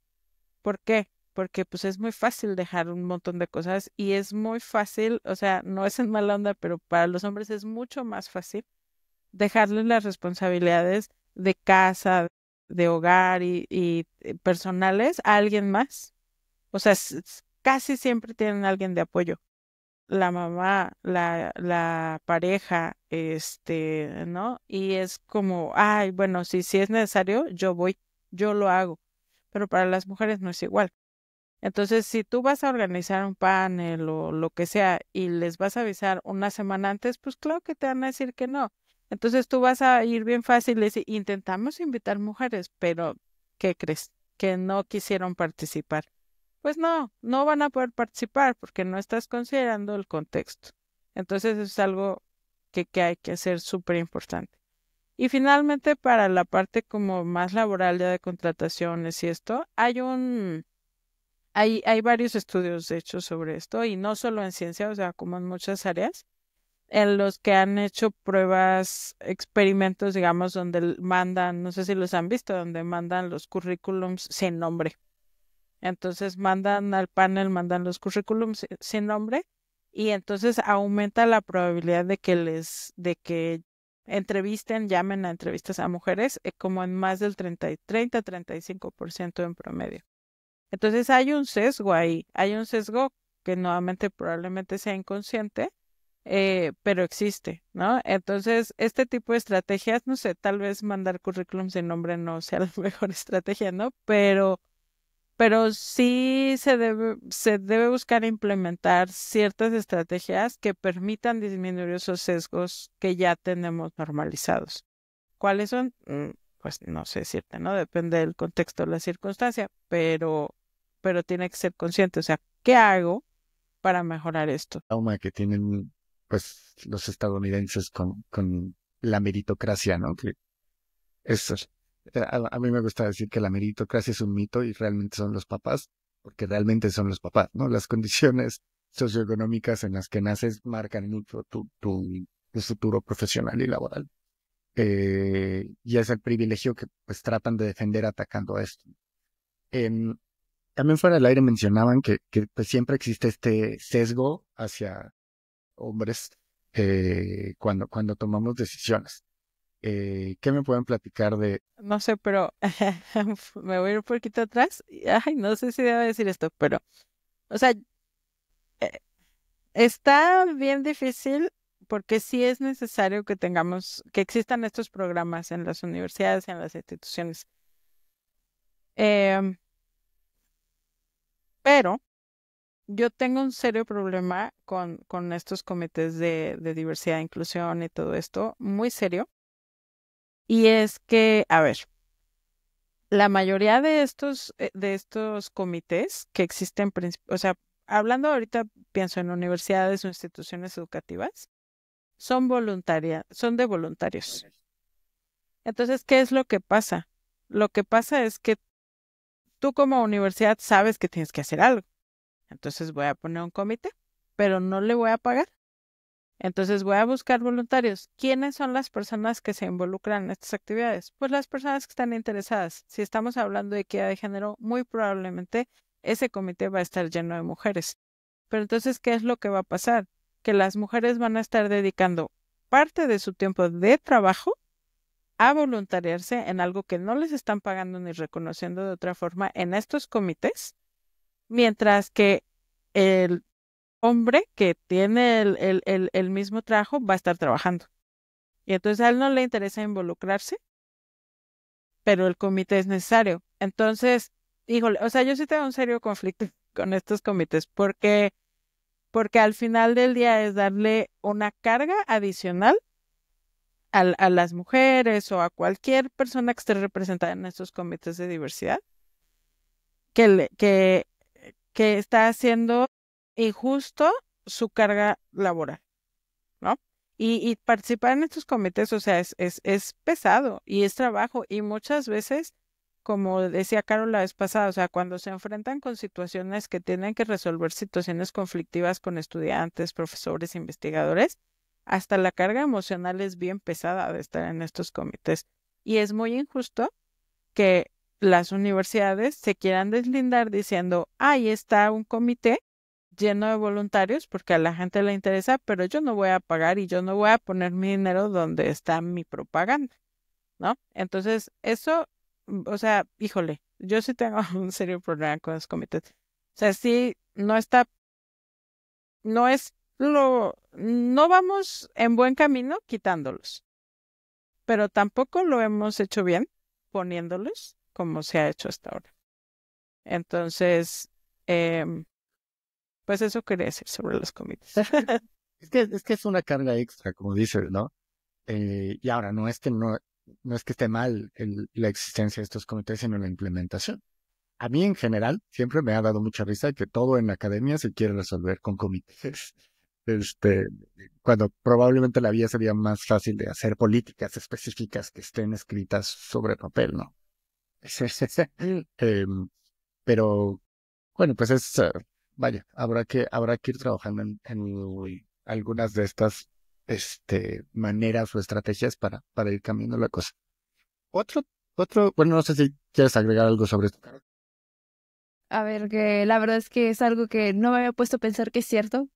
¿Por qué? Porque pues es muy fácil dejar un montón de cosas y es muy fácil, o sea, no es en mala onda, pero para los hombres es mucho más fácil dejarles las responsabilidades de casa, de hogar y personales a alguien más. O sea, casi siempre tienen alguien de apoyo. La mamá, la pareja, ¿no? Y es como, ay, bueno, si es necesario, yo voy, yo lo hago. Pero para las mujeres no es igual. Entonces, si tú vas a organizar un panel o lo que sea y les vas a avisar una semana antes, pues claro que te van a decir que no. Entonces tú vas a ir bien fácil y decir, intentamos invitar mujeres, pero ¿qué crees? Que no quisieron participar. Pues no, no van a poder participar porque no estás considerando el contexto. Entonces eso es algo que hay que hacer súper importante. Y finalmente, para la parte como más laboral ya de contrataciones y esto, hay varios estudios de hecho sobre esto y no solo en ciencia, o sea, como en muchas áreas, en los que han hecho pruebas, experimentos, digamos, donde mandan, no sé si los han visto, donde mandan los currículums sin nombre. Entonces mandan al panel, mandan los currículums sin nombre y entonces aumenta la probabilidad de que entrevisten, llamen a entrevistas a mujeres, como en más del 35% en promedio. Entonces hay un sesgo ahí, hay un sesgo que nuevamente probablemente sea inconsciente, pero existe, ¿no? Entonces, este tipo de estrategias, no sé, tal vez mandar currículums sin nombre no sea la mejor estrategia, ¿no? pero sí se debe buscar implementar ciertas estrategias que permitan disminuir esos sesgos que ya tenemos normalizados. ¿Cuáles son? Pues no sé decirte, ¿no? Depende del contexto, de la circunstancia, pero tiene que ser consciente. O sea, ¿qué hago para mejorar esto? Trauma que tienen pues los estadounidenses con la meritocracia, ¿no? Que es, a mí me gusta decir que la meritocracia es un mito y realmente son los papás, porque realmente son los papás, ¿no? Las condiciones socioeconómicas en las que naces marcan mucho tu futuro profesional y laboral. Y es el privilegio que pues tratan de defender atacando a esto. Em, También fuera del aire mencionaban que pues, siempre existe este sesgo hacia hombres cuando tomamos decisiones. ¿Qué me pueden platicar de? No sé, pero me voy a ir un poquito atrás. Ay, no sé si debo decir esto, pero, o sea, eh, está bien difícil porque sí es necesario que existan estos programas en las universidades y en las instituciones. Em, pero yo tengo un serio problema con estos comités de diversidad, inclusión y todo esto, muy serio. Y es que, a ver, la mayoría de estos comités que existen, o sea, hablando ahorita, pienso en universidades o instituciones educativas, son de voluntarios. Entonces, ¿qué es lo que pasa? Lo que pasa es que tú como universidad sabes que tienes que hacer algo. Entonces voy a poner un comité, pero no le voy a pagar. Entonces voy a buscar voluntarios. ¿Quiénes son las personas que se involucran en estas actividades? Pues las personas que están interesadas. Si estamos hablando de equidad de género, muy probablemente ese comité va a estar lleno de mujeres. Pero entonces, ¿qué es lo que va a pasar? Que las mujeres van a estar dedicando parte de su tiempo de trabajo a voluntariarse en algo que no les están pagando ni reconociendo de otra forma en estos comités, mientras que el hombre que tiene el mismo trabajo va a estar trabajando. Y entonces a él no le interesa involucrarse, pero el comité es necesario. Entonces, híjole, o sea, yo sí tengo un serio conflicto con estos comités porque al final del día es darle una carga adicional a las mujeres o a cualquier persona que esté representada en estos comités de diversidad que, que está haciendo injusto su carga laboral, ¿no? Y participar en estos comités, o sea, es pesado y es trabajo y muchas veces, como decía Carol la vez pasada, o sea, cuando se enfrentan con situaciones que tienen que resolver situaciones conflictivas con estudiantes, profesores, investigadores, hasta la carga emocional es bien pesada de estar en estos comités. Y es muy injusto que las universidades se quieran deslindar diciendo, ahí está un comité lleno de voluntarios porque a la gente le interesa, pero yo no voy a pagar y yo no voy a poner mi dinero donde está mi propaganda, ¿no? Entonces, eso, o sea, híjole, yo sí tengo un serio problema con los comités. O sea, sí, no es no vamos en buen camino quitándolos, pero tampoco lo hemos hecho bien poniéndolos como se ha hecho hasta ahora. Entonces, em, pues eso quería decir sobre los comités. Es que es una carga extra, como dices, ¿no? Y ahora, no es que esté mal la existencia de estos comités, sino la implementación. A mí, en general, siempre me ha dado mucha risa que todo en la academia se quiere resolver con comités. Este, cuando probablemente la vía sería más fácil de hacer políticas específicas que estén escritas sobre papel, ¿no? Pero, bueno, pues vaya, habrá que ir trabajando en algunas de estas maneras o estrategias para ir cambiando la cosa. Otro, bueno, no sé si quieres agregar algo sobre esto. A ver, que la verdad es que es algo que no me había puesto a pensar que es cierto.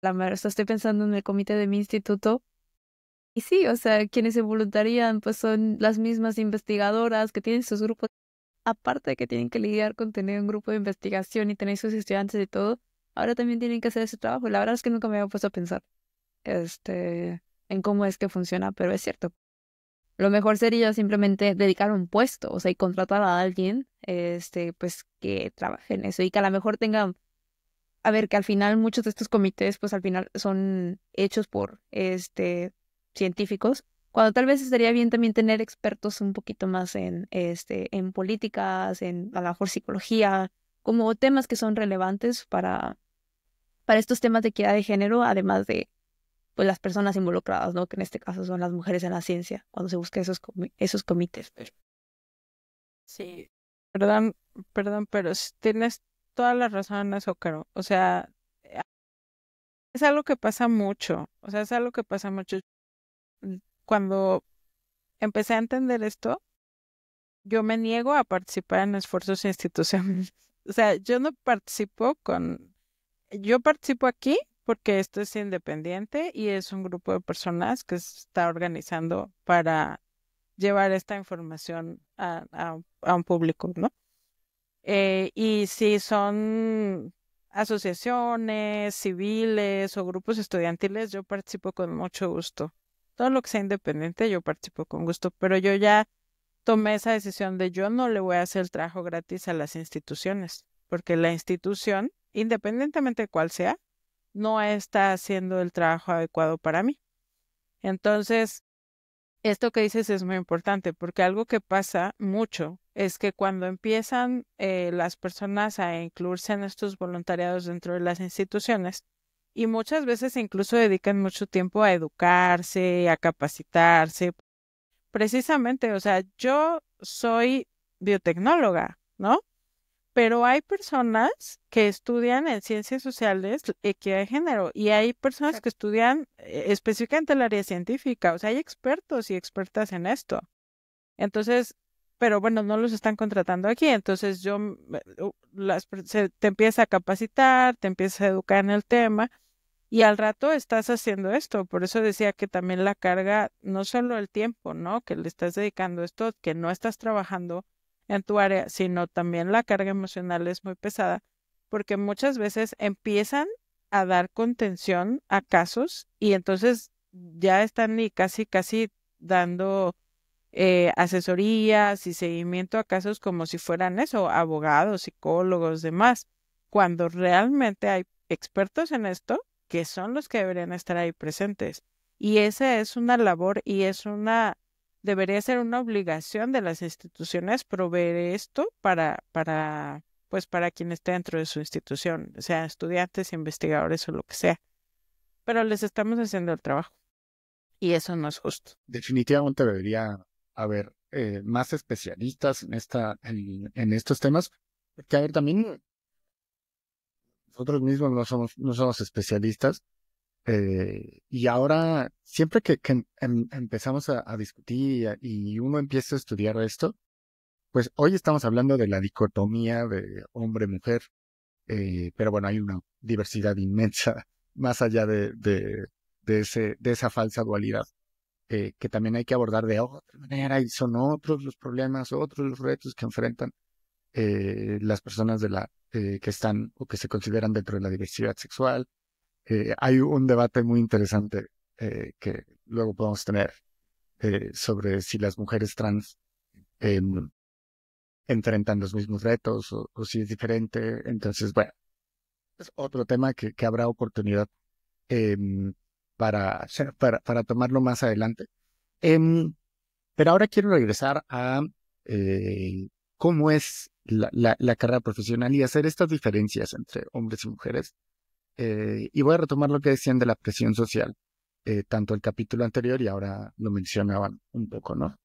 La verdad, estoy pensando en el comité de mi instituto. Y sí, o sea, quienes se voluntarían pues son las mismas investigadoras que tienen sus grupos. Aparte de que tienen que lidiar con tener un grupo de investigación y tener sus estudiantes y todo, ahora también tienen que hacer ese trabajo. La verdad es que nunca me había puesto a pensar en cómo es que funciona, pero es cierto. lo mejor sería simplemente dedicar un puesto, o sea, y contratar a alguien, pues que trabaje en eso y que a lo mejor tenga, a ver, que al final muchos de estos comités, pues al final son hechos por, científicos, cuando tal vez estaría bien también tener expertos un poquito más en políticas, en a lo mejor psicología, como temas que son relevantes para estos temas de equidad de género, además de pues las personas involucradas, ¿no? Que en este caso son las mujeres en la ciencia, cuando se busca esos comités. Sí, perdón, perdón, pero tienes toda la razón en eso, Caro. O sea, eh, es algo que pasa mucho. O sea, es algo que pasa mucho. Cuando empecé a entender esto, yo me niego a participar en esfuerzos institucionales. O sea, yo participo aquí porque esto es independiente y es un grupo de personas que se está organizando para llevar esta información a un público, ¿no? Y si son asociaciones civiles o grupos estudiantiles, yo participo con mucho gusto. Todo lo que sea independiente, yo participo con gusto, pero yo ya tomé esa decisión de yo no le voy a hacer el trabajo gratis a las instituciones, porque la institución, independientemente de cuál sea, no está haciendo el trabajo adecuado para mí. Entonces, esto que dices es muy importante porque algo que pasa mucho es que cuando empiezan las personas a incluirse en estos voluntariados dentro de las instituciones y muchas veces incluso dedican mucho tiempo a educarse, a capacitarse, precisamente, o sea, yo soy biotecnóloga, ¿no? Pero hay personas que estudian en ciencias sociales, equidad de género, y hay personas que estudian específicamente el área científica, o sea, hay expertos y expertas en esto. Entonces, pero bueno, no los están contratando aquí, entonces te empieza a capacitar, te empieza a educar en el tema, y al rato estás haciendo esto. Por eso decía que también la carga, no solo el tiempo, ¿no? Que le estás dedicando esto, que no estás trabajando en tu área, sino también la carga emocional es muy pesada, porque muchas veces empiezan a dar contención a casos y entonces ya están y casi, casi dando asesorías y seguimiento a casos como si fueran eso, abogados, psicólogos, demás, cuando realmente hay expertos en esto que son los que deberían estar ahí presentes. Y esa es una labor y debería ser una obligación de las instituciones proveer esto pues para quien esté dentro de su institución, sea estudiantes, investigadores o lo que sea. Pero les estamos haciendo el trabajo y eso no es justo. Definitivamente debería haber más especialistas en estos temas, porque a ver, también nosotros mismos no somos especialistas, y ahora siempre que empezamos a discutir y uno empieza a estudiar esto, pues hoy estamos hablando de la dicotomía de hombre-mujer, pero bueno, hay una diversidad inmensa más allá de esa falsa dualidad, que también hay que abordar de otra manera, y son otros los problemas, otros los retos que enfrentan las personas que están o que se consideran dentro de la diversidad sexual. Hay un debate muy interesante que luego podemos tener sobre si las mujeres trans em, enfrentan los mismos retos o si es diferente. Entonces, bueno, es otro tema que habrá oportunidad em, para tomarlo más adelante. Em, pero ahora quiero regresar a eh, cómo es la carrera profesional y hacer estas diferencias entre hombres y mujeres. Y voy a retomar lo que decían de la presión social, tanto el capítulo anterior y ahora lo mencionaban un poco, ¿no?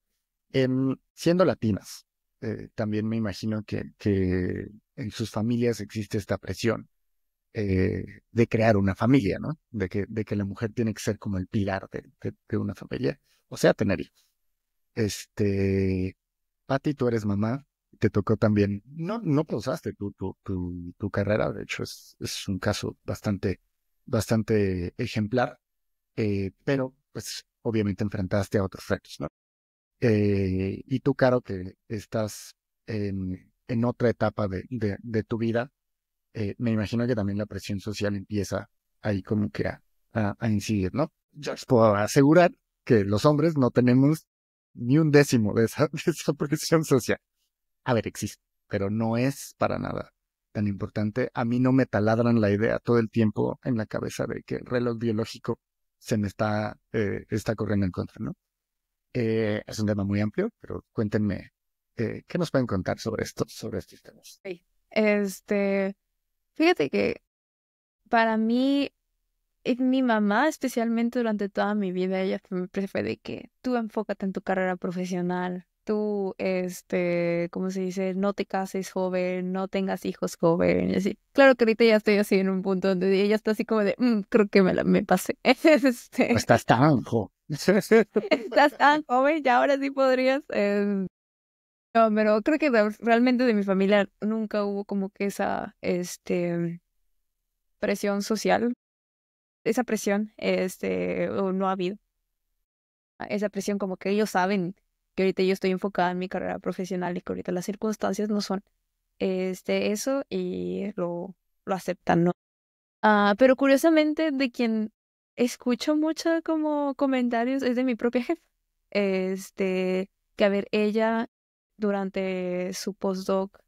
Siendo latinas, también me imagino que en sus familias existe esta presión de crear una familia, ¿no? De que la mujer tiene que ser como el pilar de una familia, o sea, tener hijos. Pati, tú eres mamá, te tocó también, no pausaste tu carrera, de hecho es un caso bastante ejemplar, pero pues obviamente enfrentaste a otros retos, ¿no? Y tú, Caro, que estás en otra etapa de tu vida, me imagino que también la presión social empieza ahí como que a incidir, ¿no? Yo les puedo asegurar que los hombres no tenemos ni un décimo de esa, de esa presión social. A ver, existe, pero no es para nada tan importante. A mí no me taladran la idea todo el tiempo en la cabeza de que el reloj biológico se me está corriendo en contra, ¿no? Es un tema muy amplio, pero cuéntenme, ¿qué nos pueden contar sobre estos temas? Sí. Fíjate que para mí, mi mamá, especialmente durante toda mi vida, ella siempre fue de que tú enfócate en tu carrera profesional, tú, ¿cómo se dice? No te cases joven, no tengas hijos joven, y así. Claro que ahorita ya estoy así en un punto donde ella está así como de, creo que me pasé. No estás tan joven. Estás tan joven, ya ahora sí podrías. No, pero creo que realmente de mi familia nunca hubo como que esa, presión social, esa presión, o no ha habido esa presión como que ellos saben que ahorita yo estoy enfocada en mi carrera profesional y que ahorita las circunstancias no son, eso y lo aceptan, ¿no? Pero curiosamente de quien escucho mucho como comentarios es de mi propia jefa, que a ver, ella durante su postdoc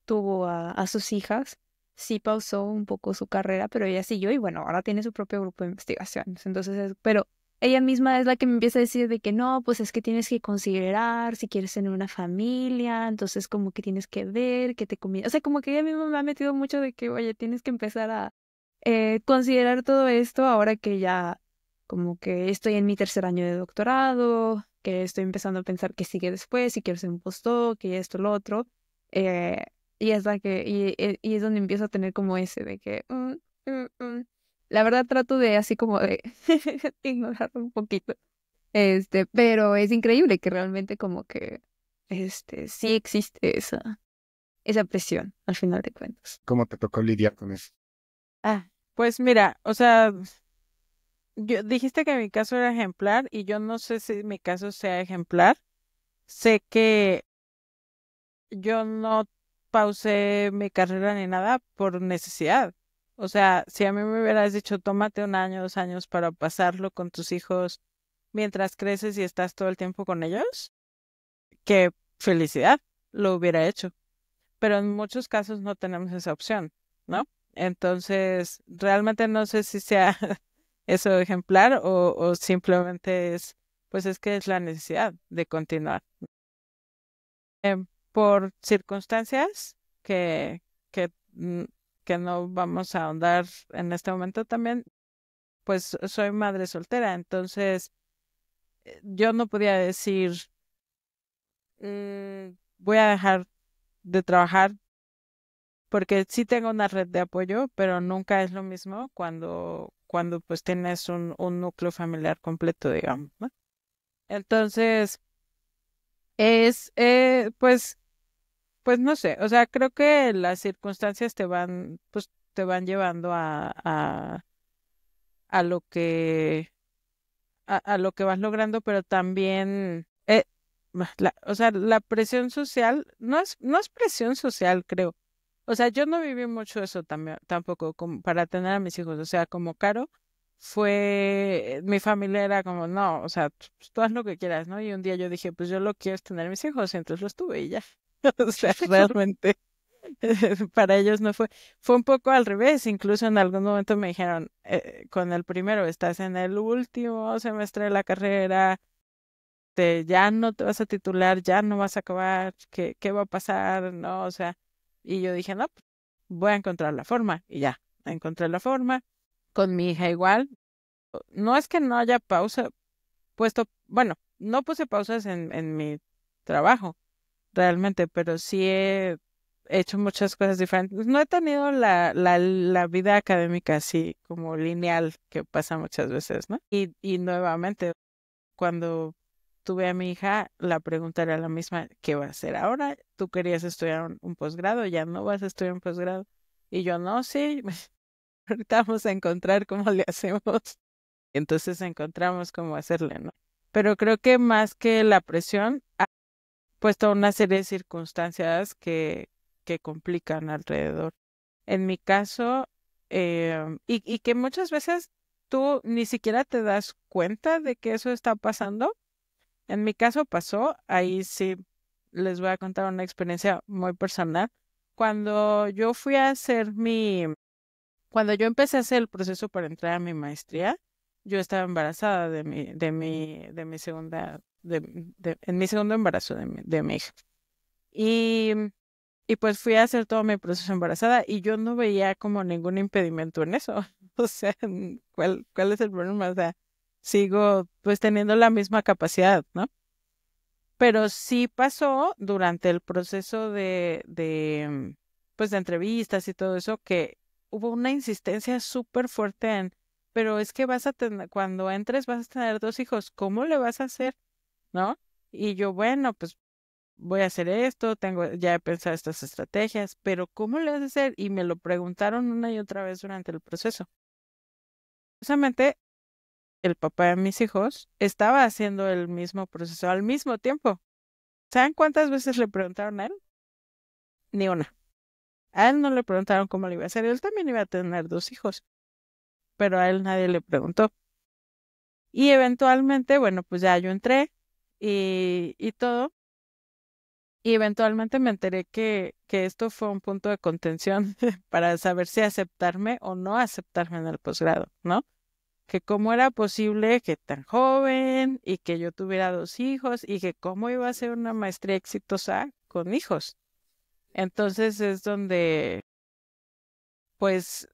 tuvo a sus hijas, sí pausó un poco su carrera, pero ella siguió y bueno, ahora tiene su propio grupo de investigaciones. Entonces, pero ella misma es la que me empieza a decir de que no, pues es que tienes que considerar si quieres tener una familia, entonces como que tienes que ver que te conviene. O sea, como que ella misma me ha metido mucho de que, oye, tienes que empezar a considerar todo esto ahora que ya como que estoy en mi tercer año de doctorado, que estoy empezando a pensar qué sigue después, si quiero hacer un postdoc, y esto, lo otro. eh, y es y es donde empiezo a tener como ese de que la verdad trato de así como de ignorarlo un poquito. Pero es increíble que realmente como que sí existe esa presión al final de cuentas. ¿Cómo te tocó lidiar con eso? Pues mira, o sea, dijiste que mi caso era ejemplar y yo no sé si mi caso sea ejemplar. Sé que yo no pausé mi carrera ni nada por necesidad. O sea, si a mí me hubieras dicho, tómate un año, 2 años para pasarlo con tus hijos mientras creces y estás todo el tiempo con ellos, qué felicidad, lo hubiera hecho. Pero en muchos casos no tenemos esa opción, ¿no? Entonces, realmente no sé si sea eso ejemplar o simplemente es, pues es que es la necesidad de continuar. Por circunstancias que, que no vamos a ahondar en este momento también, pues soy madre soltera, entonces yo no podía decir, voy a dejar de trabajar porque sí tengo una red de apoyo, pero nunca es lo mismo cuando pues tienes un núcleo familiar completo, digamos, ¿no? Entonces, pues no sé, o sea, creo que las circunstancias pues te van llevando a lo a lo que vas logrando, pero también, o sea, la presión social, no es presión social, creo. O sea, yo no viví mucho eso también, tampoco como para tener a mis hijos. O sea, como Caro, mi familia era como, no, o sea, pues, tú haz lo que quieras, ¿no? Y un día yo dije, pues yo lo quiero es tener mis hijos, y entonces los tuve y ya. O sea, realmente para ellos no fue un poco al revés. Incluso en algún momento me dijeron, con el primero, estás en el último semestre de la carrera, ya no te vas a titular, ya no vas a acabar, qué va a pasar? No, o sea, y yo dije, no, pues, voy a encontrar la forma, y ya, encontré la forma. Con mi hija igual, no es que no haya bueno, no puse pausas en mi trabajo, realmente, pero sí he hecho muchas cosas diferentes. No he tenido la vida académica así como lineal que pasa muchas veces, ¿no? Y nuevamente, cuando tuve a mi hija, la pregunta era la misma, ¿qué va a hacer ahora? ¿Tú querías estudiar un posgrado? ¿Ya no vas a estudiar un posgrado? Y yo, no, sí, ahorita vamos a encontrar cómo le hacemos. Entonces encontramos cómo hacerle, ¿no? Pero creo que más que la presión, ha puesto una serie de circunstancias que complican alrededor. En mi caso, y que muchas veces tú ni siquiera te das cuenta de que eso está pasando. En mi caso pasó, ahí sí les voy a contar una experiencia muy personal. Cuando yo fui a hacer cuando yo empecé a hacer el proceso para entrar a mi maestría, yo estaba embarazada de mi segunda, en mi segundo embarazo de mi hija. Y, y pues fui a hacer todo mi proceso embarazada y yo no veía como ningún impedimento en eso. O sea, ¿cuál es el problema? O sea, sigo pues teniendo la misma capacidad, ¿no? Pero sí pasó durante el proceso pues de entrevistas y todo eso que hubo una insistencia súper fuerte pero es que vas a tener, cuando entres vas a tener 2 hijos, ¿cómo le vas a hacer? ¿No? Y yo, bueno, pues voy a hacer esto, ya he pensado estas estrategias, pero ¿cómo le vas a hacer? Y me lo preguntaron una y otra vez durante el proceso. Justamente el papá de mis hijos estaba haciendo el mismo proceso al mismo tiempo. ¿Saben cuántas veces le preguntaron a él? Ni una. A él no le preguntaron cómo le iba a hacer. Él también iba a tener 2 hijos, pero a él nadie le preguntó. Y eventualmente, bueno, pues ya yo entré y todo. Y eventualmente me enteré que esto fue un punto de contención para saber si aceptarme o no aceptarme en el posgrado, ¿no? Que cómo era posible que tan joven y que yo tuviera 2 hijos y que cómo iba a ser una maestría exitosa con hijos. Entonces es donde, pues,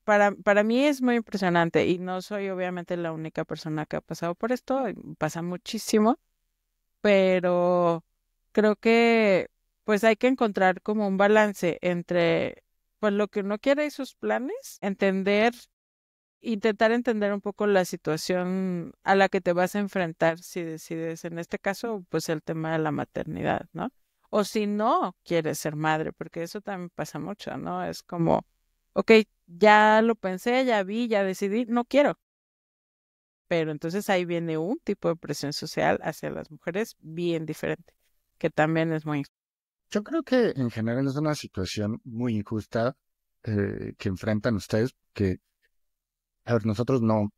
para mí es muy impresionante y no soy obviamente la única persona que ha pasado por esto, pasa muchísimo, pero creo que pues hay que encontrar como un balance entre pues lo que uno quiere y sus planes, intentar entender un poco la situación a la que te vas a enfrentar si decides, en este caso, pues el tema de la maternidad, ¿no? O si no quieres ser madre, porque eso también pasa mucho, ¿no? Es como, ok, ya lo pensé, ya vi, ya decidí, no quiero. Pero entonces ahí viene un tipo de presión social hacia las mujeres bien diferente, que también es muy... Yo creo que en general es una situación muy injusta que enfrentan ustedes, que, a ver, nosotros no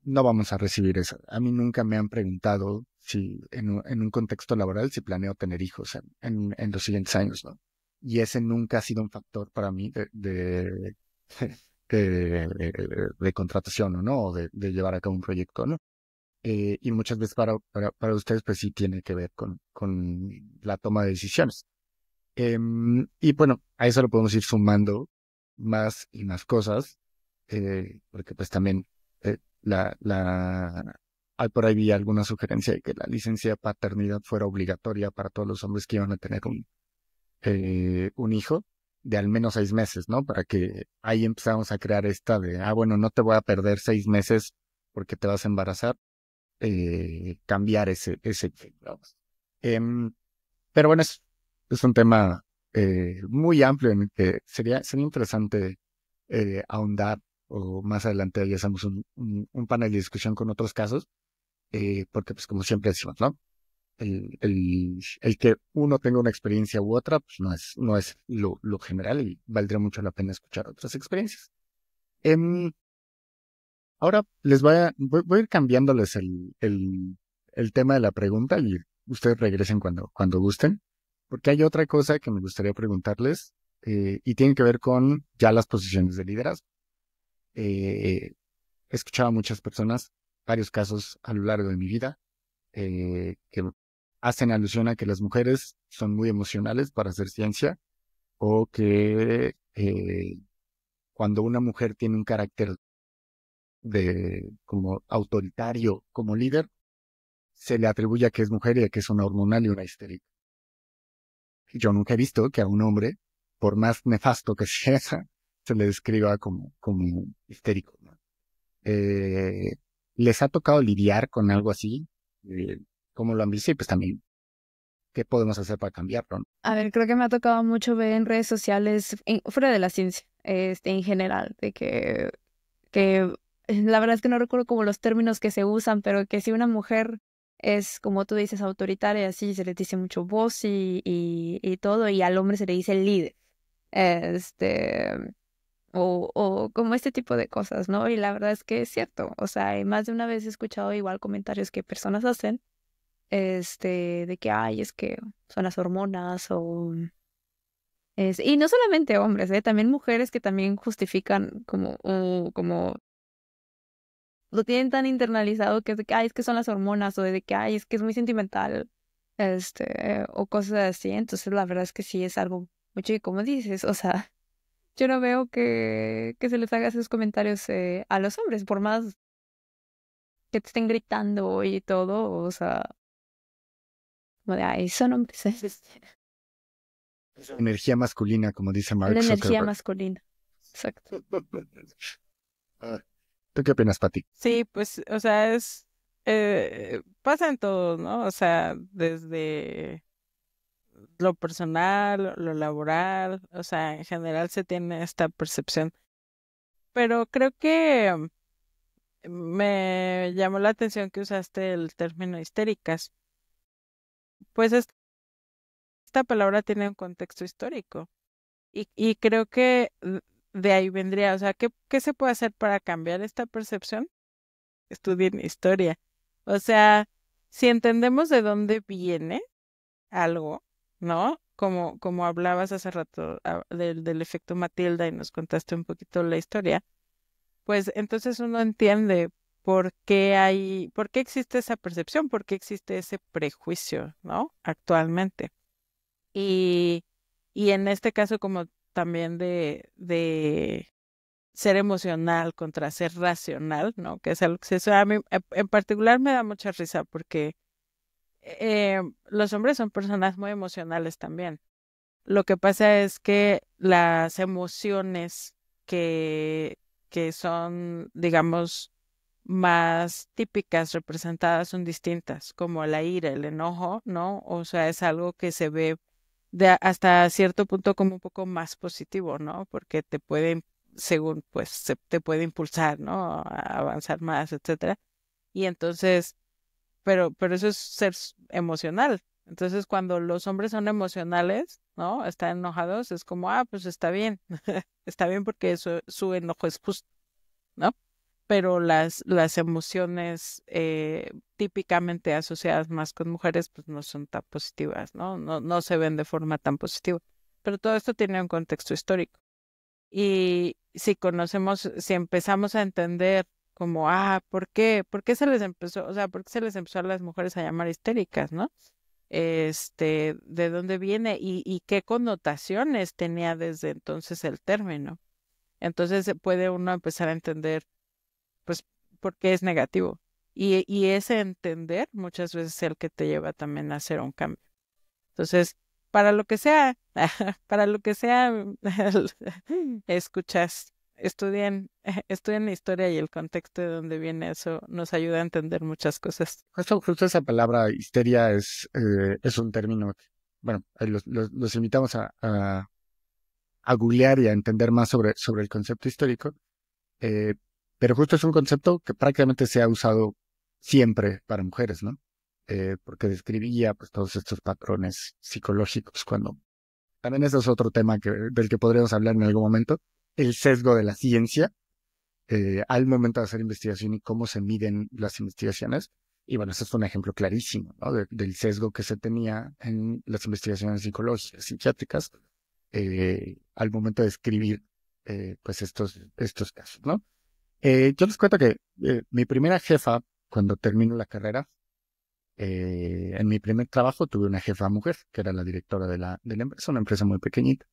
vamos a recibir eso. A mí nunca me han preguntado si en un contexto laboral si planeo tener hijos en los siguientes años, ¿no? Y ese nunca ha sido un factor para mí de contratación, ¿o no? O de llevar a cabo un proyecto, ¿no? Y muchas veces para ustedes pues sí tiene que ver con la toma de decisiones. Y bueno, a eso lo podemos ir sumando más y más cosas, porque pues también hay por ahí vi alguna sugerencia de que la licencia de paternidad fuera obligatoria para todos los hombres que iban a tener un hijo de al menos 6 meses, ¿no? Para que ahí empezamos a crear esta de, bueno, no te voy a perder 6 meses porque te vas a embarazar, cambiar ese, vamos. Em, pero bueno, es un tema muy amplio en el que sería interesante ahondar o más adelante ya hacemos un panel de discusión con otros casos, porque pues como siempre decimos, ¿no? El que uno tenga una experiencia u otra, pues no es lo general y valdría mucho la pena escuchar otras experiencias. Ahora voy a ir cambiándoles el tema de la pregunta y ustedes regresen cuando gusten, porque hay otra cosa que me gustaría preguntarles y tiene que ver con ya las posiciones de liderazgo. He escuchado a muchas personas, varios casos a lo largo de mi vida, que hacen alusión a que las mujeres son muy emocionales para hacer ciencia o que cuando una mujer tiene un carácter de como autoritario como líder, se le atribuye a que es mujer y a que es una hormonal y una histérica. Yo nunca he visto que a un hombre, por más nefasto que sea, se le describa como histérico, ¿no? ¿Les ha tocado lidiar con algo así? ¿Cómo lo han visto? Y pues también, ¿qué podemos hacer para cambiarlo, no? A ver, creo que me ha tocado mucho ver en redes sociales, fuera de la ciencia, en general, de que la verdad es que no recuerdo como los términos que se usan, pero que si una mujer es, como tú dices, autoritaria, así se le dice mucho voz y todo, y al hombre se le dice líder. Este, o como este tipo de cosas, ¿no? Y la verdad es que es cierto, o sea, más de una vez he escuchado igual comentarios que personas hacen de que, ay, es que son las hormonas y no solamente hombres, también mujeres que también justifican como lo tienen tan internalizado que es de que, ay, es que son las hormonas o de que, ay, es que es muy sentimental, o cosas así. Entonces, la verdad es que sí es algo mucho que, como dices, o sea, yo no veo que se les haga esos comentarios a los hombres, por más que te estén gritando y todo, o sea, como de, ay, son hombres, Energía masculina, como dice Mark la energía Zuckerberg. masculina. Exacto. Ah, ¿tú qué opinas, Pati? Sí, pues, o sea, pasa en todo, ¿no? O sea, desde lo personal, lo laboral, o sea, en general se tiene esta percepción. Pero creo que me llamó la atención que usaste el término histéricas. Pues esta palabra tiene un contexto histórico y creo que de ahí vendría, o sea, ¿qué se puede hacer para cambiar esta percepción? Estudien historia. O sea, si entendemos de dónde viene algo, ¿no? Como hablabas hace rato del efecto Matilda y nos contaste un poquito la historia, pues entonces uno entiende por qué existe esa percepción, por qué existe ese prejuicio, ¿no? Actualmente. Y, y en este caso como también de ser emocional contra ser racional, ¿no? Que es algo que a mí en particular me da mucha risa porque los hombres son personas muy emocionales también. Lo que pasa es que las emociones que, que son, digamos, más típicas, representadas, son distintas, como la ira, el enojo, ¿no? O sea, es algo que se ve hasta cierto punto como un poco más positivo, ¿no? Porque te puede, según, pues, te puede impulsar, ¿no? A avanzar más, etcétera. Y entonces, pero eso es ser emocional. Entonces, cuando los hombres son emocionales, ¿no? Están enojados, es como, ah, pues está bien, está bien porque su enojo es justo, ¿no? Pero las emociones típicamente asociadas más con mujeres, pues no son tan positivas, ¿no? No se ven de forma tan positiva. Pero todo esto tiene un contexto histórico. Y si empezamos a entender como, ah, ¿por qué? ¿Por qué se les empezó, o sea, por qué se les empezó a las mujeres a llamar histéricas, ¿no? ¿De dónde viene y qué connotaciones tenía desde entonces el término? Entonces puede uno empezar a entender, pues, por qué es negativo. Y ese entender muchas veces es el que te lleva también a hacer un cambio. Entonces, para lo que sea, para lo que sea, escuchas, estudien la historia y el contexto de donde viene eso, nos ayuda a entender muchas cosas. Justo esa palabra histeria es un término, bueno, los invitamos a googlear y a entender más sobre el concepto histórico, eh, pero justo es un concepto que prácticamente se ha usado siempre para mujeres, ¿no? Porque describía pues todos estos patrones psicológicos cuando también ese es otro tema del que podríamos hablar en algún momento, el sesgo de la ciencia al momento de hacer investigación y cómo se miden las investigaciones. Y bueno, ese es un ejemplo clarísimo, ¿no? Del sesgo que se tenía en las investigaciones psicológicas, psiquiátricas, al momento de escribir pues estos casos, ¿no? Yo les cuento que mi primera jefa, cuando termino la carrera, en mi primer trabajo tuve una jefa mujer, que era la directora de la empresa, una empresa muy pequeñita,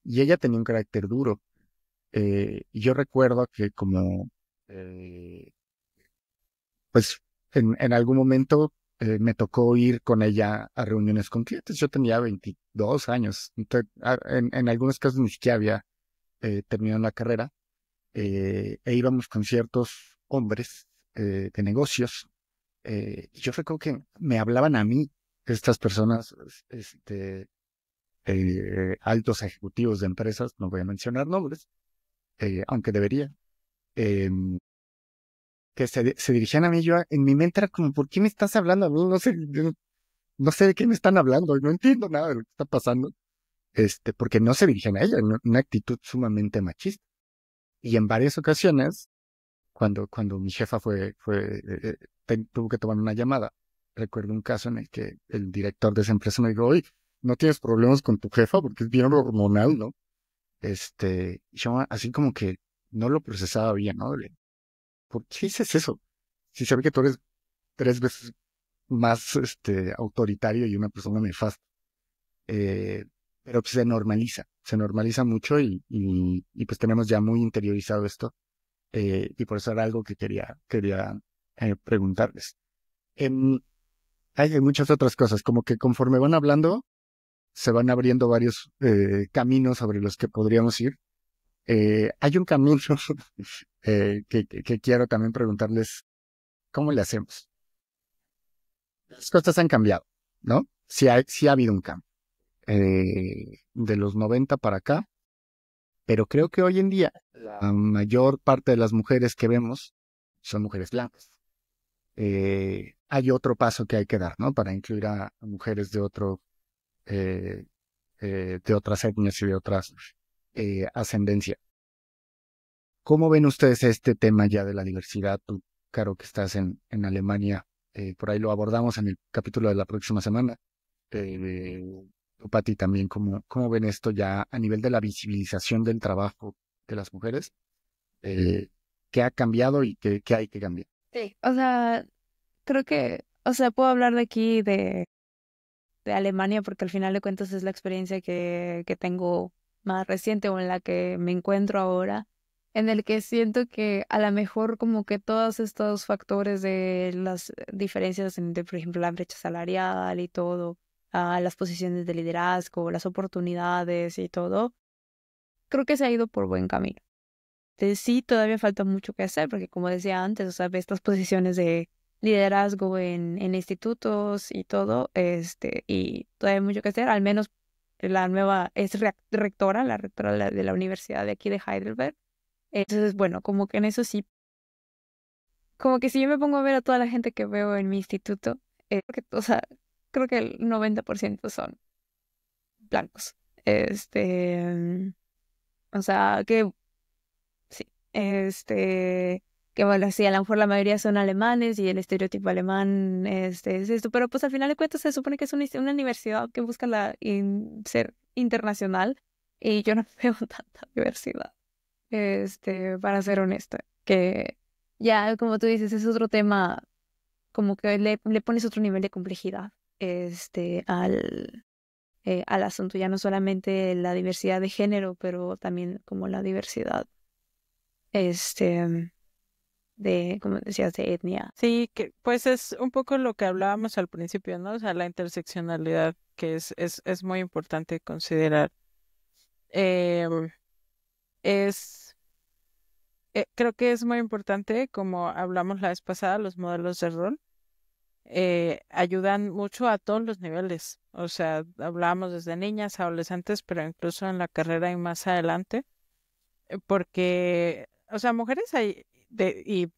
y ella tenía un carácter duro. Y yo recuerdo que como, eh, pues, en algún momento me tocó ir con ella a reuniones con clientes. Yo tenía 22 años, entonces, en algunos casos ni siquiera había terminado la carrera, e íbamos con ciertos hombres de negocios. Y yo recuerdo que me hablaban a mí, estas personas, altos ejecutivos de empresas, no voy a mencionar nombres, aunque debería, em, que se dirigían a mí. Yo en mi mente era como, ¿por qué me estás hablando a mí? No sé, no sé de qué me están hablando, no entiendo nada de lo que está pasando. Porque no se dirigían a ella, una actitud sumamente machista. Y en varias ocasiones, cuando mi jefa tuvo que tomar una llamada, recuerdo un caso en el que el director de esa empresa me dijo, oye, ¿no tienes problemas con tu jefa? Porque es bien hormonal, ¿no? Y yo así como que no lo procesaba bien, ¿no? ¿Por qué dices eso? Si sabe que tú eres 3 veces más, autoritario y una persona nefasta. Eh, pero pues se normaliza mucho y pues tenemos ya muy interiorizado esto, y por eso era algo que quería preguntarles. Em, hay muchas otras cosas, como que conforme van hablando, se van abriendo varios caminos sobre los que podríamos ir. Hay un camino que quiero también preguntarles, ¿cómo le hacemos? Las cosas han cambiado, ¿no? Sí ha habido un cambio de los 90 para acá, pero creo que hoy en día la mayor parte de las mujeres que vemos son mujeres blancas. Hay otro paso que hay que dar, ¿no? Para incluir a mujeres eh, de otras etnias y de otras ascendencias. ¿Cómo ven ustedes este tema ya de la diversidad? Tú, Caro, que estás en Alemania, por ahí lo abordamos en el capítulo de la próxima semana. Eh, tú, Pati, también, ¿cómo ven esto ya a nivel de la visibilización del trabajo de las mujeres? ¿Qué ha cambiado y qué hay que cambiar? Sí, o sea, creo que, o sea, puedo hablar de aquí de Alemania porque al final de cuentas es la experiencia que tengo más reciente o en la que me encuentro ahora, en el que siento que a lo mejor como que todos estos factores de las diferencias entre, por ejemplo, la brecha salarial y todo, las posiciones de liderazgo, las oportunidades y todo, creo que se ha ido por buen camino. Sí, todavía falta mucho que hacer, porque como decía antes, o sea, ve estas posiciones de liderazgo en institutos y todo, y todavía hay mucho que hacer, al menos la nueva es rectora, la rectora de la universidad de aquí de Heidelberg. Entonces, bueno, como que en eso sí, como que si yo me pongo a ver a toda la gente que veo en mi instituto, o sea, creo que el 90% son blancos. O sea, que sí, que bueno, sí, a lo mejor la mayoría son alemanes y el estereotipo alemán es esto, pero pues al final de cuentas se supone que es una universidad que busca ser internacional y yo no veo tanta diversidad, para ser honesta, que ya como tú dices es otro tema, como que le pones otro nivel de complejidad, al asunto, ya no solamente la diversidad de género, pero también como la diversidad, este, como decías, de etnia. Sí, que pues es un poco lo que hablábamos al principio, ¿no? O sea, la interseccionalidad que es muy importante considerar. Em, es, creo que es muy importante, como hablamos la vez pasada, los modelos de rol ayudan mucho a todos los niveles. O sea, hablábamos desde niñas, adolescentes, pero incluso en la carrera y más adelante, porque, o sea, mujeres hay y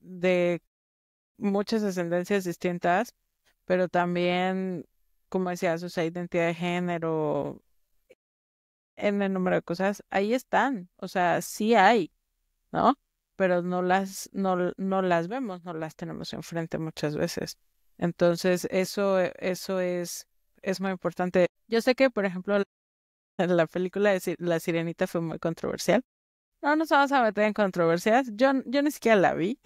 de muchas ascendencias distintas, pero también, como decías, o sea, identidad de género, en el número de cosas, ahí están, o sea, sí hay, ¿no? Pero no las vemos, no las tenemos enfrente muchas veces. Entonces, eso es muy importante. Yo sé que, por ejemplo, la película de La Sirenita fue muy controversial. No nos vamos a meter en controversias. Yo ni siquiera la vi.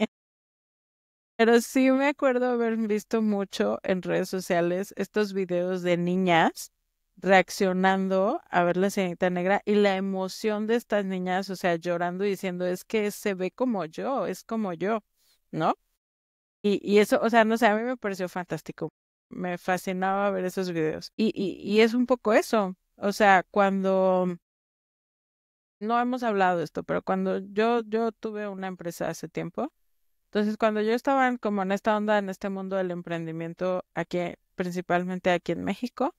Pero sí me acuerdo haber visto mucho en redes sociales estos videos de niñas reaccionando a ver la Sirenita Negra y la emoción de estas niñas, o sea, llorando y diciendo, es que se ve como yo, es como yo, ¿no? Y eso, o sea, no sé, a mí me pareció fantástico. Me fascinaba ver esos videos. Y es un poco eso. O sea, cuando, no hemos hablado de esto, pero cuando yo tuve una empresa hace tiempo, entonces, cuando yo estaba como en esta onda, en este mundo del emprendimiento, aquí, principalmente aquí en México,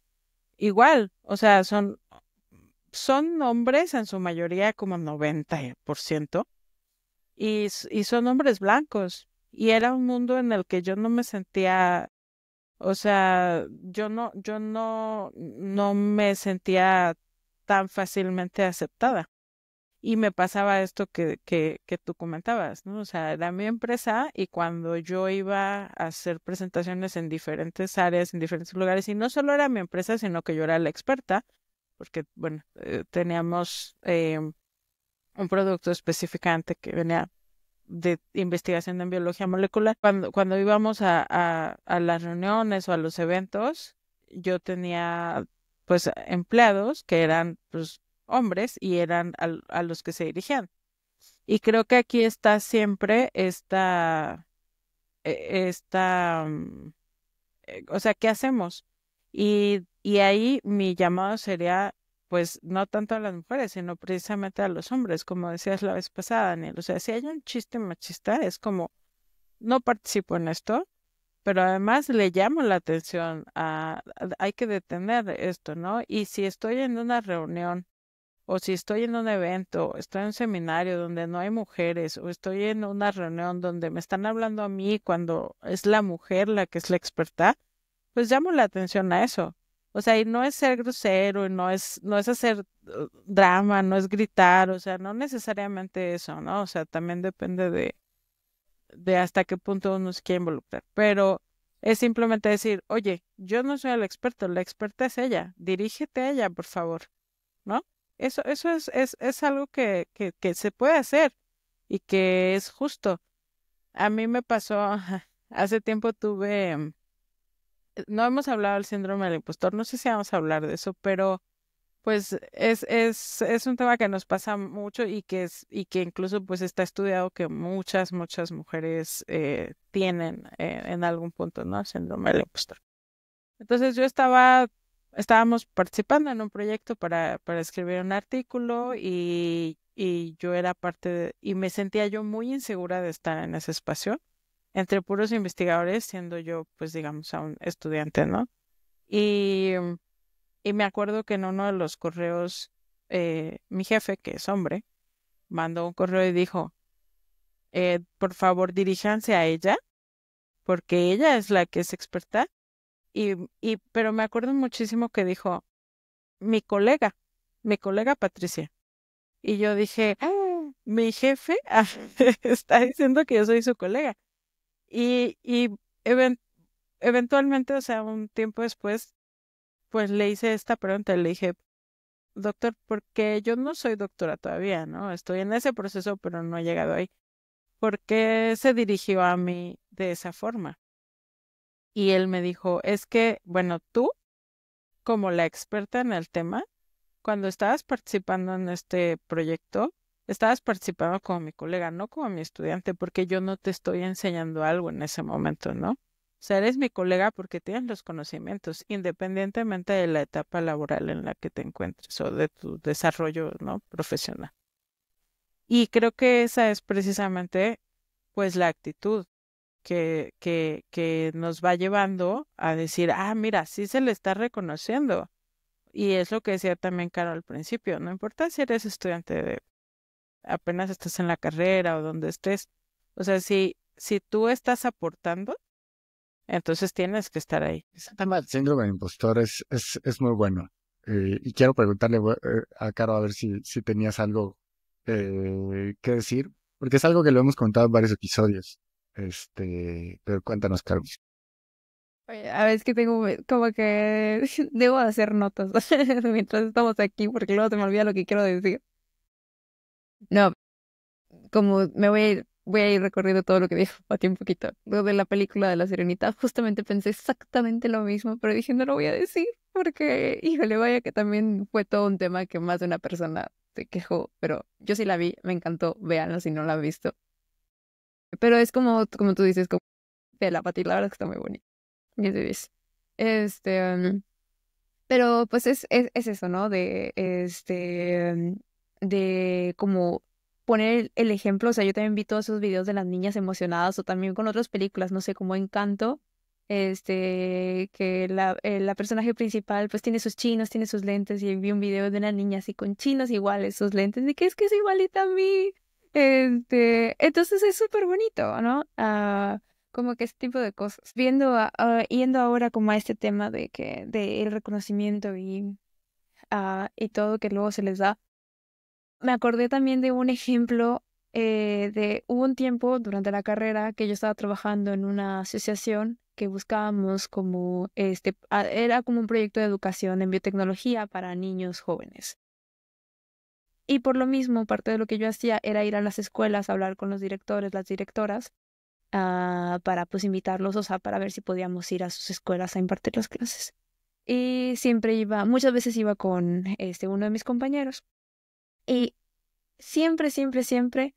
igual, o sea, son hombres en su mayoría como 90%, y son hombres blancos. Y era un mundo en el que yo no me sentía, o sea, yo no me sentía tan fácilmente aceptada. Y me pasaba esto que tú comentabas, ¿no? O sea, era mi empresa y cuando yo iba a hacer presentaciones en diferentes áreas, en diferentes lugares, y no solo era mi empresa, sino que yo era la experta, porque, bueno, teníamos un producto específicamente que venía de investigación en biología molecular. Cuando íbamos a las reuniones o a los eventos, yo tenía pues empleados que eran pues hombres y eran a los que se dirigían. Y creo que aquí está siempre o sea, ¿qué hacemos? Y ahí mi llamado sería, pues, no tanto a las mujeres, sino precisamente a los hombres, como decías la vez pasada, Daniel. O sea, si hay un chiste machista, es como, no participo en esto, pero además le llamo la atención hay que detener esto, ¿no? Y si estoy en una reunión, o si estoy en un evento, estoy en un seminario donde no hay mujeres, o estoy en una reunión donde me están hablando a mí cuando es la mujer la que es la experta, pues llamo la atención a eso. O sea, y no es ser grosero, y no es hacer drama, no es gritar, o sea, no necesariamente eso, ¿no? O sea, también depende de hasta qué punto uno se quiere involucrar. Pero es simplemente decir, oye, yo no soy el experto, la experta es ella, dirígete a ella, por favor, ¿no? Eso es algo que se puede hacer y que es justo. A mí me pasó, hace tiempo tuve no hemos hablado del síndrome del impostor, no sé si vamos a hablar de eso, pero pues es un tema que nos pasa mucho y que incluso pues está estudiado que muchas mujeres tienen en algún punto, ¿no? El síndrome del impostor. Entonces estábamos participando en un proyecto para escribir un artículo y yo era y me sentía yo muy insegura de estar en ese espacio entre puros investigadores, siendo yo, pues digamos, aún estudiante, ¿no? Y, y me acuerdo que en uno de los correos, mi jefe, que es hombre, mandó un correo y dijo, por favor, diríjanse a ella, porque ella es la que es experta. Pero me acuerdo muchísimo que dijo, mi colega, mi colega Patricia. Y yo dije, "Ah, mi jefe está diciendo que yo soy su colega. Y even- eventualmente, o sea, un tiempo después, pues le hice esta pregunta, le dije, doctor, porque yo no soy doctora todavía, ¿no? Estoy en ese proceso, pero no he llegado ahí. ¿Por qué se dirigió a mí de esa forma? Y él me dijo, es que, bueno, tú, como la experta en el tema, cuando estabas participando en este proyecto, estabas participando como mi colega, no como mi estudiante, porque yo no te estoy enseñando algo en ese momento, ¿no? O sea, eres mi colega porque tienes los conocimientos, independientemente de la etapa laboral en la que te encuentres o de tu desarrollo, ¿no? Profesional. Y creo que esa es precisamente, pues, la actitud que nos va llevando a decir, ah, mira, sí se le está reconociendo. Y es lo que decía también Caro al principio, no importa si eres estudiante de apenas estás en la carrera o donde estés, o sea, si tú estás aportando, entonces tienes que estar ahí. Ese tema del síndrome del impostor es muy bueno. Y quiero preguntarle a Caro a ver si tenías algo que decir, porque es algo que lo hemos contado en varios episodios. Pero cuéntanos, Caro. Oye, a ver, es que tengo como que debo de hacer notas mientras estamos aquí porque luego se me olvida lo que quiero decir. No, como voy a ir recorriendo todo lo que dijo Pati un poquito. Lo de la película de La Sirenita, justamente pensé exactamente lo mismo, pero dije no lo voy a decir porque, híjole, vaya que también fue todo un tema que más de una persona se quejó, pero yo sí la vi, me encantó, véanlo si no la han visto. Pero es como tú dices, como de la Pati, la verdad es que está muy bonita. 10 de 10. Este, pero pues es eso, ¿no? De como poner el ejemplo, o sea, yo también vi todos esos videos de las niñas emocionadas o también con otras películas, no sé, como Encanto, que la personaje principal pues tiene sus chinos, tiene sus lentes y vi un video de una niña así con chinos iguales, sus lentes, y que es igualita a mí. Entonces es súper bonito, ¿no? Como que ese tipo de cosas. Yendo ahora como a este tema de el reconocimiento y todo que luego se les da. me acordé también de un ejemplo hubo un tiempo durante la carrera que yo estaba trabajando en una asociación que buscábamos como, era como un proyecto de educación en biotecnología para niños jóvenes. Y por lo mismo, parte de lo que yo hacía era ir a las escuelas a hablar con los directores, las directoras, para pues invitarlos, o sea, para ver si podíamos ir a sus escuelas a impartir las clases. Y muchas veces iba con uno de mis compañeros. Y siempre, siempre, siempre,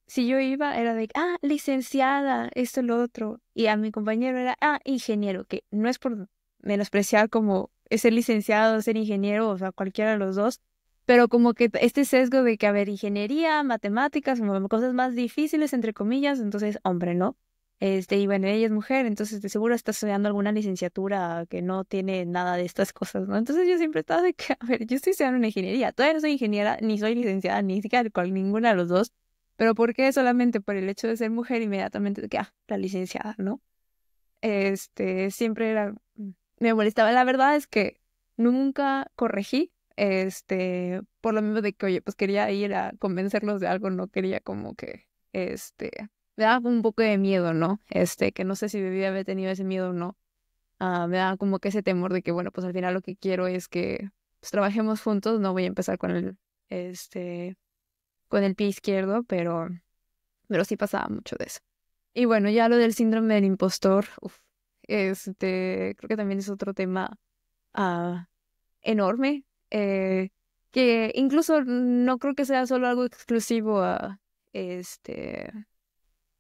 si yo iba, era de, licenciada, esto, lo otro. Y a mi compañero era, ingeniero, que no es por menospreciar como ser licenciado, ser ingeniero, o sea, cualquiera de los dos, pero como que este sesgo de que, a ver, ingeniería, matemáticas, como cosas más difíciles, entre comillas, entonces, hombre, ¿no? Y bueno, ella es mujer, entonces de seguro está estudiando alguna licenciatura que no tiene nada de estas cosas, ¿no? Entonces yo siempre estaba de que, a ver, yo estoy estudiando una ingeniería, todavía no soy ingeniera, ni soy licenciada, ni siquiera con ninguna de los dos, pero ¿por qué solamente por el hecho de ser mujer inmediatamente de que, la licenciada, ¿no? Siempre era, me molestaba. La verdad es que nunca corregí, por lo mismo de que, oye, pues quería ir a convencerlos de algo, no quería como que, me daba un poco de miedo, ¿no? Que no sé si debía haber tenido ese miedo o no. Me daba como que ese temor de que, bueno, pues al final lo que quiero es que pues, trabajemos juntos, no voy a empezar con el pie izquierdo, pero sí pasaba mucho de eso. Y bueno, ya lo del síndrome del impostor, creo que también es otro tema ah, enorme, que incluso no creo que sea solo algo exclusivo a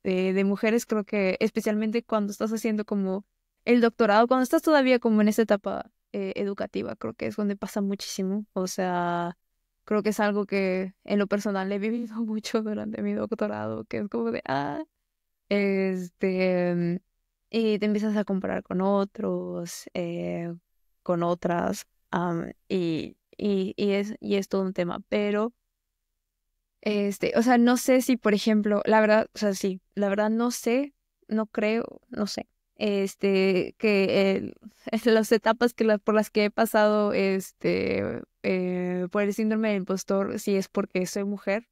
de mujeres, creo que especialmente cuando estás haciendo como el doctorado, cuando estás todavía como en esa etapa educativa, creo que es donde pasa muchísimo. O sea, creo que es algo que en lo personal he vivido mucho durante mi doctorado, que es como de, y te empiezas a comparar con otros, con otras, y es todo un tema, pero o sea, no sé si, por ejemplo, la verdad, o sea, sí, la verdad no sé, no creo, no sé, que las etapas por las que he pasado, por el síndrome del impostor, si es porque soy mujer,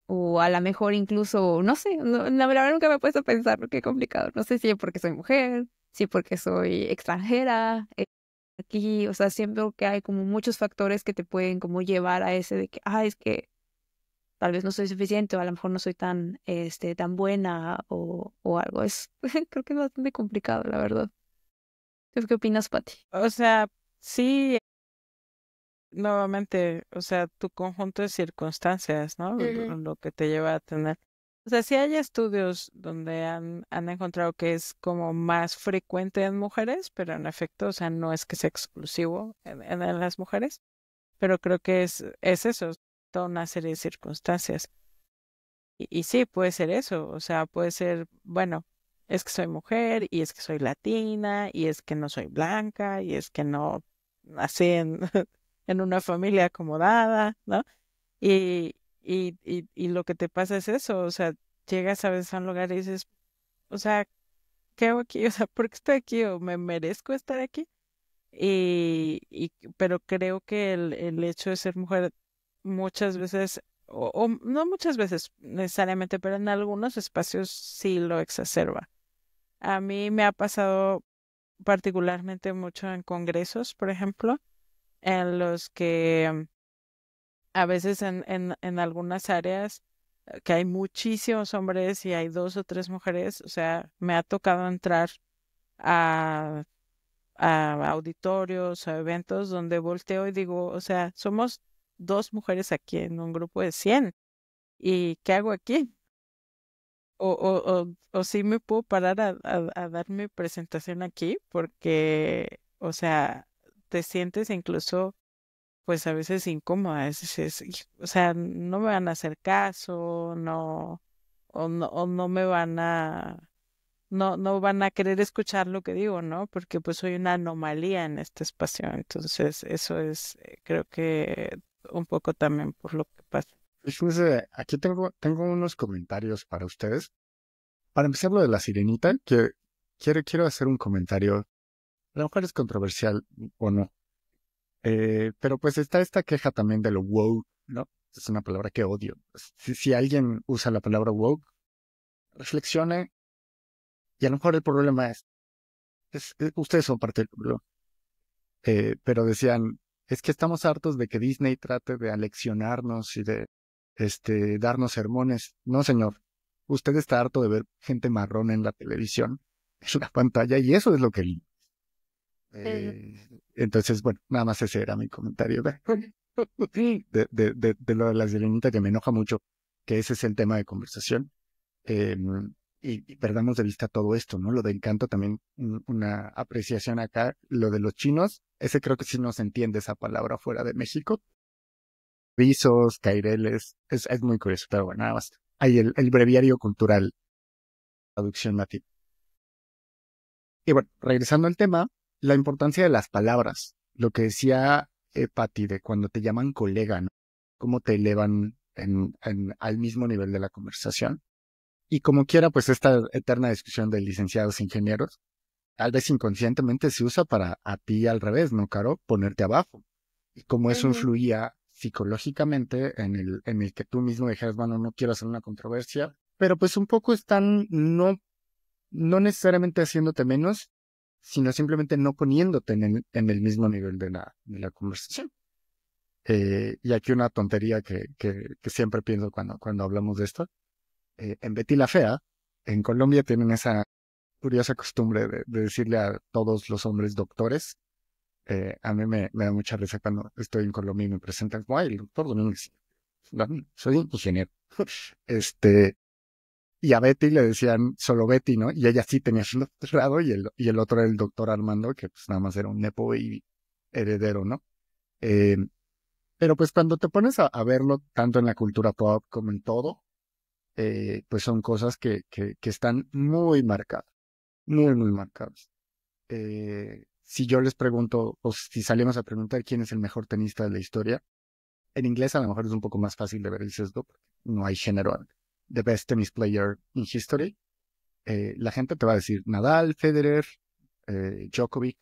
o a lo mejor incluso, no sé, la verdad nunca me he puesto a pensar, qué complicado, no sé si es porque soy mujer, si es porque soy extranjera, aquí, o sea, siento que hay como muchos factores que te pueden como llevar a ese de que, es que tal vez no soy suficiente o a lo mejor no soy tan buena o algo. Creo que es bastante complicado, la verdad. ¿Qué opinas, Pati? O sea, sí, nuevamente, o sea, tu conjunto de circunstancias, ¿no? Ujú. Lo que te lleva a tener. O sea, sí hay estudios donde han encontrado que es como más frecuente en mujeres, pero en efecto, o sea, no es que sea exclusivo en las mujeres, pero creo que es eso, toda una serie de circunstancias. Y sí, puede ser eso, o sea, puede ser, bueno, es que soy mujer y es que soy latina y es que no soy blanca y es que no nací en, en una familia acomodada, ¿no? Y lo que te pasa es eso, o sea, llegas a veces a un lugar y dices, o sea, ¿qué hago aquí? O sea, ¿por qué estoy aquí? ¿O me merezco estar aquí? Pero creo que el hecho de ser mujer muchas veces, o no muchas veces necesariamente, pero en algunos espacios sí lo exacerba. A mí me ha pasado particularmente mucho en congresos, por ejemplo, en los que a veces en algunas áreas que hay muchísimos hombres y hay dos o tres mujeres, o sea, me ha tocado entrar a, a auditorios, a eventos donde volteo y digo, o sea, somos dos mujeres aquí en un grupo de 100. ¿Y qué hago aquí? O sí me puedo parar a dar mi presentación aquí porque, o sea, te sientes incluso, pues a veces incómoda, dices, o sea, no me van a hacer caso, no, o no me van no van a querer escuchar lo que digo, ¿no? Porque pues soy una anomalía en este espacio, entonces eso es, creo que un poco también por lo que pasa. Fíjense, aquí tengo unos comentarios para ustedes. Para empezar, lo de la sirenita, quiero hacer un comentario. A lo mejor es controversial o no. Pero pues está esta queja también de lo woke, ¿no? Es una palabra que odio. Si alguien usa la palabra woke, reflexione, y a lo mejor el problema ustedes son parte del problema. Pero decían, es que estamos hartos de que Disney trate de aleccionarnos y de darnos sermones. No, señor. Usted está harto de ver gente marrón en la televisión, en la pantalla, y eso es lo que... Entonces, bueno, nada más ese era mi comentario de lo de la sirenita, que me enoja mucho, que ese es el tema de conversación. Y perdamos de vista todo esto, ¿no? Lo de Encanto también, una apreciación acá. Lo de los chinos, ese creo que sí no se entiende esa palabra fuera de México. Rizos, caireles, es muy curioso, pero bueno, nada más. Hay el breviario cultural, traducción nativa. Y bueno, regresando al tema, la importancia de las palabras. Lo que decía Patti, de cuando te llaman colega, ¿no? Cómo te elevan al mismo nivel de la conversación. Y como quiera, pues esta eterna discusión de licenciados ingenieros, tal vez inconscientemente se usa para a ti al revés, ¿no, Caro? Ponerte abajo. Y como eso influía psicológicamente en el que tú mismo dijeras, bueno, no quiero hacer una controversia, pero pues un poco están no necesariamente haciéndote menos, sino simplemente no poniéndote en el mismo nivel de la conversación. Y aquí una tontería que siempre pienso cuando hablamos de esto. En Betty la Fea, en Colombia tienen esa curiosa costumbre de decirle a todos los hombres doctores. A mí me da mucha risa cuando estoy en Colombia y me presentan como, ay, el doctor Domínguez. No, soy ingeniero. Y a Betty le decían solo Betty, ¿no? Y ella sí tenía su doctorado y el otro era el doctor Armando, que pues nada más era un nepo baby heredero, ¿no? Pero pues cuando te pones a verlo tanto en la cultura pop como en todo, pues son cosas que están muy marcadas, muy, muy marcadas. Si yo les pregunto, o si salimos a preguntar quién es el mejor tenista de la historia, en inglés a lo mejor es un poco más fácil de ver el sesgo, porque no hay género. The best tennis player in history. La gente te va a decir Nadal, Federer, Djokovic,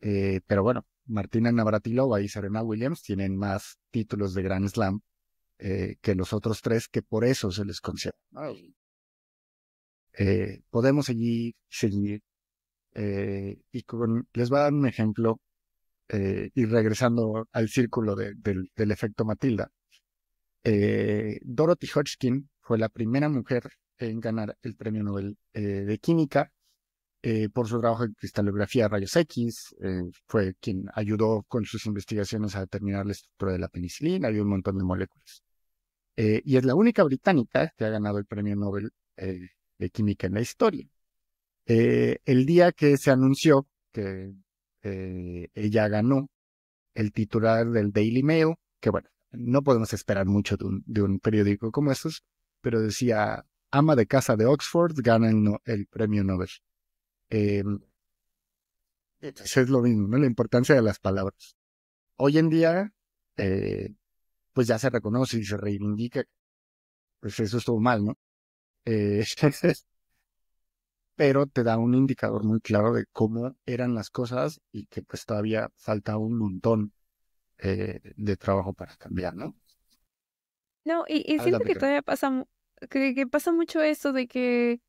pero bueno, Martina Navratilova y Serena Williams tienen más títulos de Grand Slam que los otros tres, que por eso se les concede. Podemos seguir. Y les voy a dar un ejemplo, y regresando al círculo del efecto Matilda. Dorothy Hodgkin fue la primera mujer en ganar el premio Nobel de Química por su trabajo en cristalografía de rayos X. Fue quien ayudó con sus investigaciones a determinar la estructura de la penicilina y un montón de moléculas. Y es la única británica que ha ganado el premio Nobel de Química en la historia. El día que se anunció que ella ganó, el titular del Daily Mail, que bueno, no podemos esperar mucho de un periódico como estos, pero decía, ama de casa de Oxford gana el premio Nobel. Eso es lo mismo, ¿no? La importancia de las palabras. Hoy en día, pues ya se reconoce y se reivindica, pues eso estuvo mal, ¿no? Pero te da un indicador muy claro de cómo eran las cosas y que pues todavía falta un montón de trabajo para cambiar, ¿no? No, y siento Adelante, que Karen. todavía pasa, que pasa mucho esto de que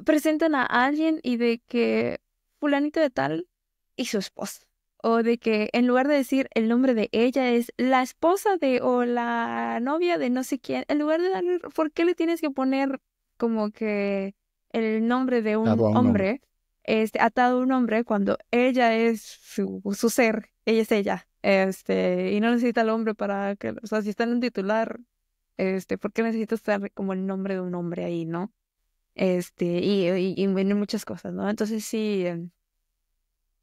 presentan a alguien y de que fulanito de tal y su esposa. O de que en lugar de decir el nombre de ella es la esposa de o la novia de no sé quién, en lugar de darle, ¿por qué le tienes que poner como que el nombre de un Dado a un hombre. hombre, atado a un hombre cuando ella es su ser, ella es ella, y no necesita el hombre para que, o sea, si está en un titular, ¿por qué necesita estar como el nombre de un hombre ahí, no? Y en muchas cosas, ¿no? Entonces sí,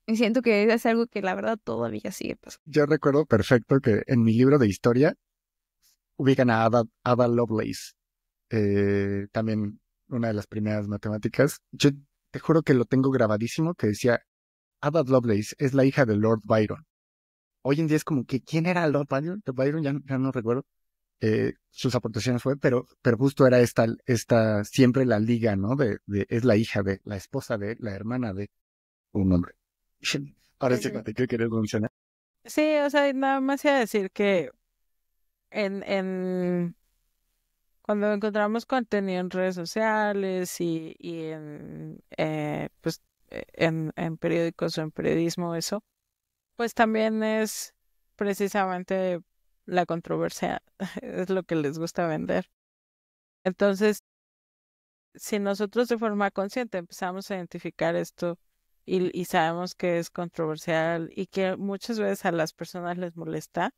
y siento que es algo que la verdad todavía sigue pasando. Yo recuerdo perfecto que en mi libro de historia ubican a Ada Lovelace, también una de las primeras matemáticas. Yo te juro que lo tengo grabadísimo, que decía, Ada Lovelace es la hija de Lord Byron. Hoy en día es como que, ¿quién era Lord Byron? Lord Byron ya no recuerdo. Sus aportaciones pero justo era esta siempre la liga, ¿no? Es la hija de, la esposa de, la hermana de un hombre. Ahora sí, ¿qué quieres mencionar? Sí, o sea, nada más iba a decir que en cuando encontramos contenido en redes sociales y en pues en periódicos o en periodismo eso, pues también es precisamente la controversia, es lo que les gusta vender. Entonces, si nosotros de forma consciente empezamos a identificar esto y sabemos que es controversial y que muchas veces a las personas les molesta,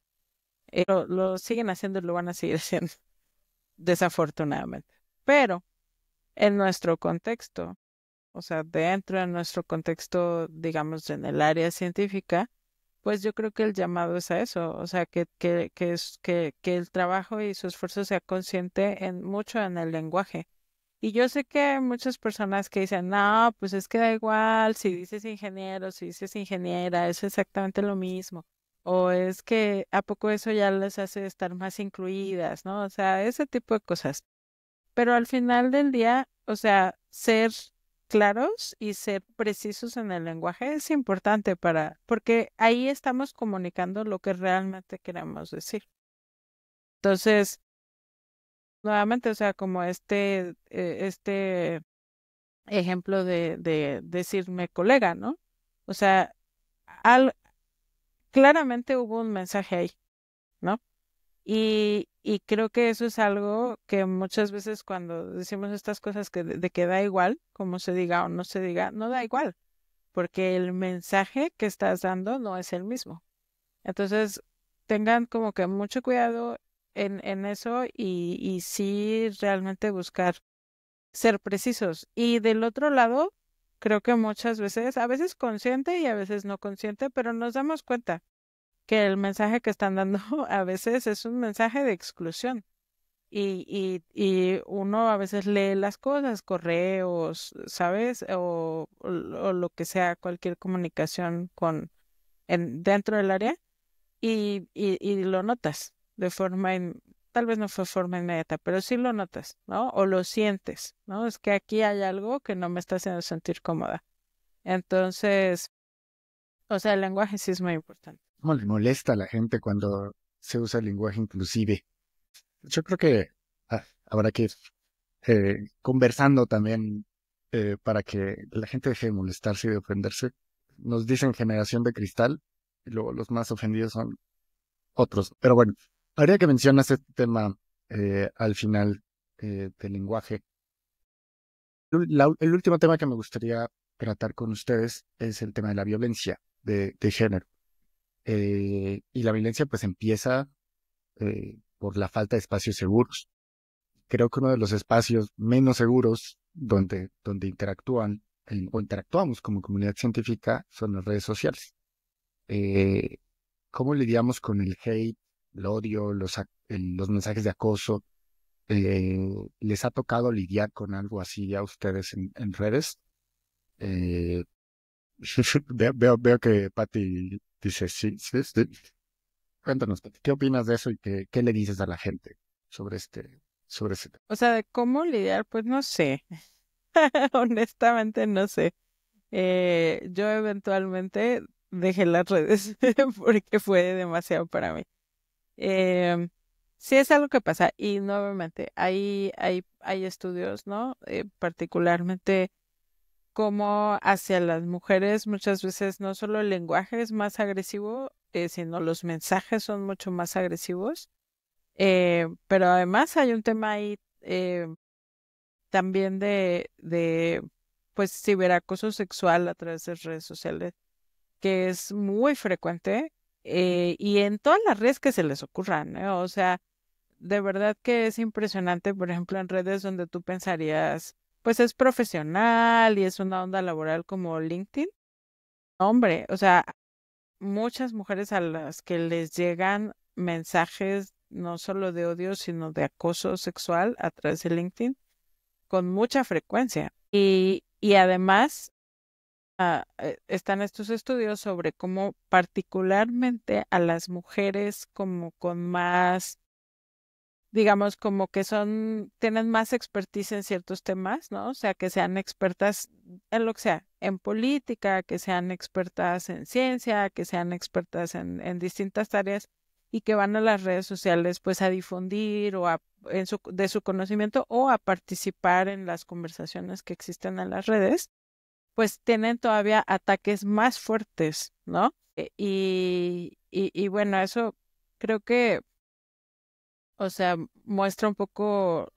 lo siguen haciendo y lo van a seguir haciendo, desafortunadamente. Pero en nuestro contexto, o sea, dentro de nuestro contexto, digamos, en el área científica, pues yo creo que el llamado es a eso, o sea, que el trabajo y su esfuerzo sea consciente en mucho en el lenguaje. Y yo sé que hay muchas personas que dicen, no, pues es que da igual, si dices ingeniero, si dices ingeniera, es exactamente lo mismo. O es que a poco eso ya les hace estar más incluidas, ¿no? O sea, ese tipo de cosas. Pero al final del día, o sea, ser claros y ser precisos en el lenguaje es importante porque ahí estamos comunicando lo que realmente queremos decir. Entonces, nuevamente, o sea, como este ejemplo de decirme colega, ¿no? O sea, al, claramente hubo un mensaje ahí, ¿no? Y creo que eso es algo que muchas veces cuando decimos estas cosas de que da igual, como se diga o no se diga, no da igual, porque el mensaje que estás dando no es el mismo. Entonces, tengan como que mucho cuidado en eso y sí realmente buscar ser precisos. Y del otro lado, creo que muchas veces, a veces consciente y a veces no consciente, pero nos damos cuenta que el mensaje que están dando a veces es un mensaje de exclusión. Y uno a veces lee las cosas, correos, ¿sabes? O lo que sea, cualquier comunicación dentro del área y lo notas de tal vez no fue forma inmediata, pero sí lo notas, ¿no? O lo sientes, ¿no? Es que aquí hay algo que no me está haciendo sentir cómoda. Entonces, o sea, el lenguaje sí es muy importante. ¿Cómo le molesta a la gente cuando se usa el lenguaje inclusive? Yo creo que habrá que ir conversando también para que la gente deje de molestarse y de ofenderse. Nos dicen generación de cristal y luego los más ofendidos son otros. Pero bueno, habría que mencionas este tema al final del lenguaje. El último tema que me gustaría tratar con ustedes es el tema de la violencia de género. Y la violencia pues empieza por la falta de espacios seguros. Creo que uno de los espacios menos seguros donde o interactuamos como comunidad científica son las redes sociales. Eh, ¿Cómo lidiamos con el hate, el odio, los mensajes de acoso? ¿Les ha tocado lidiar con algo así a ustedes en redes? Eh, veo que Patty dice sí, sí, sí. Cuéntanos, Patty, ¿qué opinas de eso y qué le dices a la gente sobre este tema? O sea, de cómo lidiar, pues no sé. Honestamente no sé. Yo eventualmente dejé las redes porque fue demasiado para mí. Em, sí es algo que pasa y nuevamente hay estudios, ¿no? Particularmente como hacia las mujeres muchas veces no solo el lenguaje es más agresivo, sino los mensajes son mucho más agresivos. Pero además hay un tema ahí también pues ciberacoso sexual a través de redes sociales que es muy frecuente y en todas las redes que se les ocurran, ¿eh? O sea, de verdad que es impresionante, por ejemplo, en redes donde tú pensarías, pues es profesional y es una onda laboral como LinkedIn. Hombre, o sea, muchas mujeres a las que les llegan mensajes no solo de odio, sino de acoso sexual a través de LinkedIn con mucha frecuencia. Y además están estos estudios sobre cómo particularmente a las mujeres como con más, digamos, como que tienen más expertise en ciertos temas, ¿no? O sea, que sean expertas en lo que sea, en política, que sean expertas en ciencia, que sean expertas en distintas áreas y que van a las redes sociales pues a difundir de su conocimiento o a participar en las conversaciones que existen en las redes, pues tienen todavía ataques más fuertes, ¿no? Y bueno, eso creo que, o sea, muestra un poco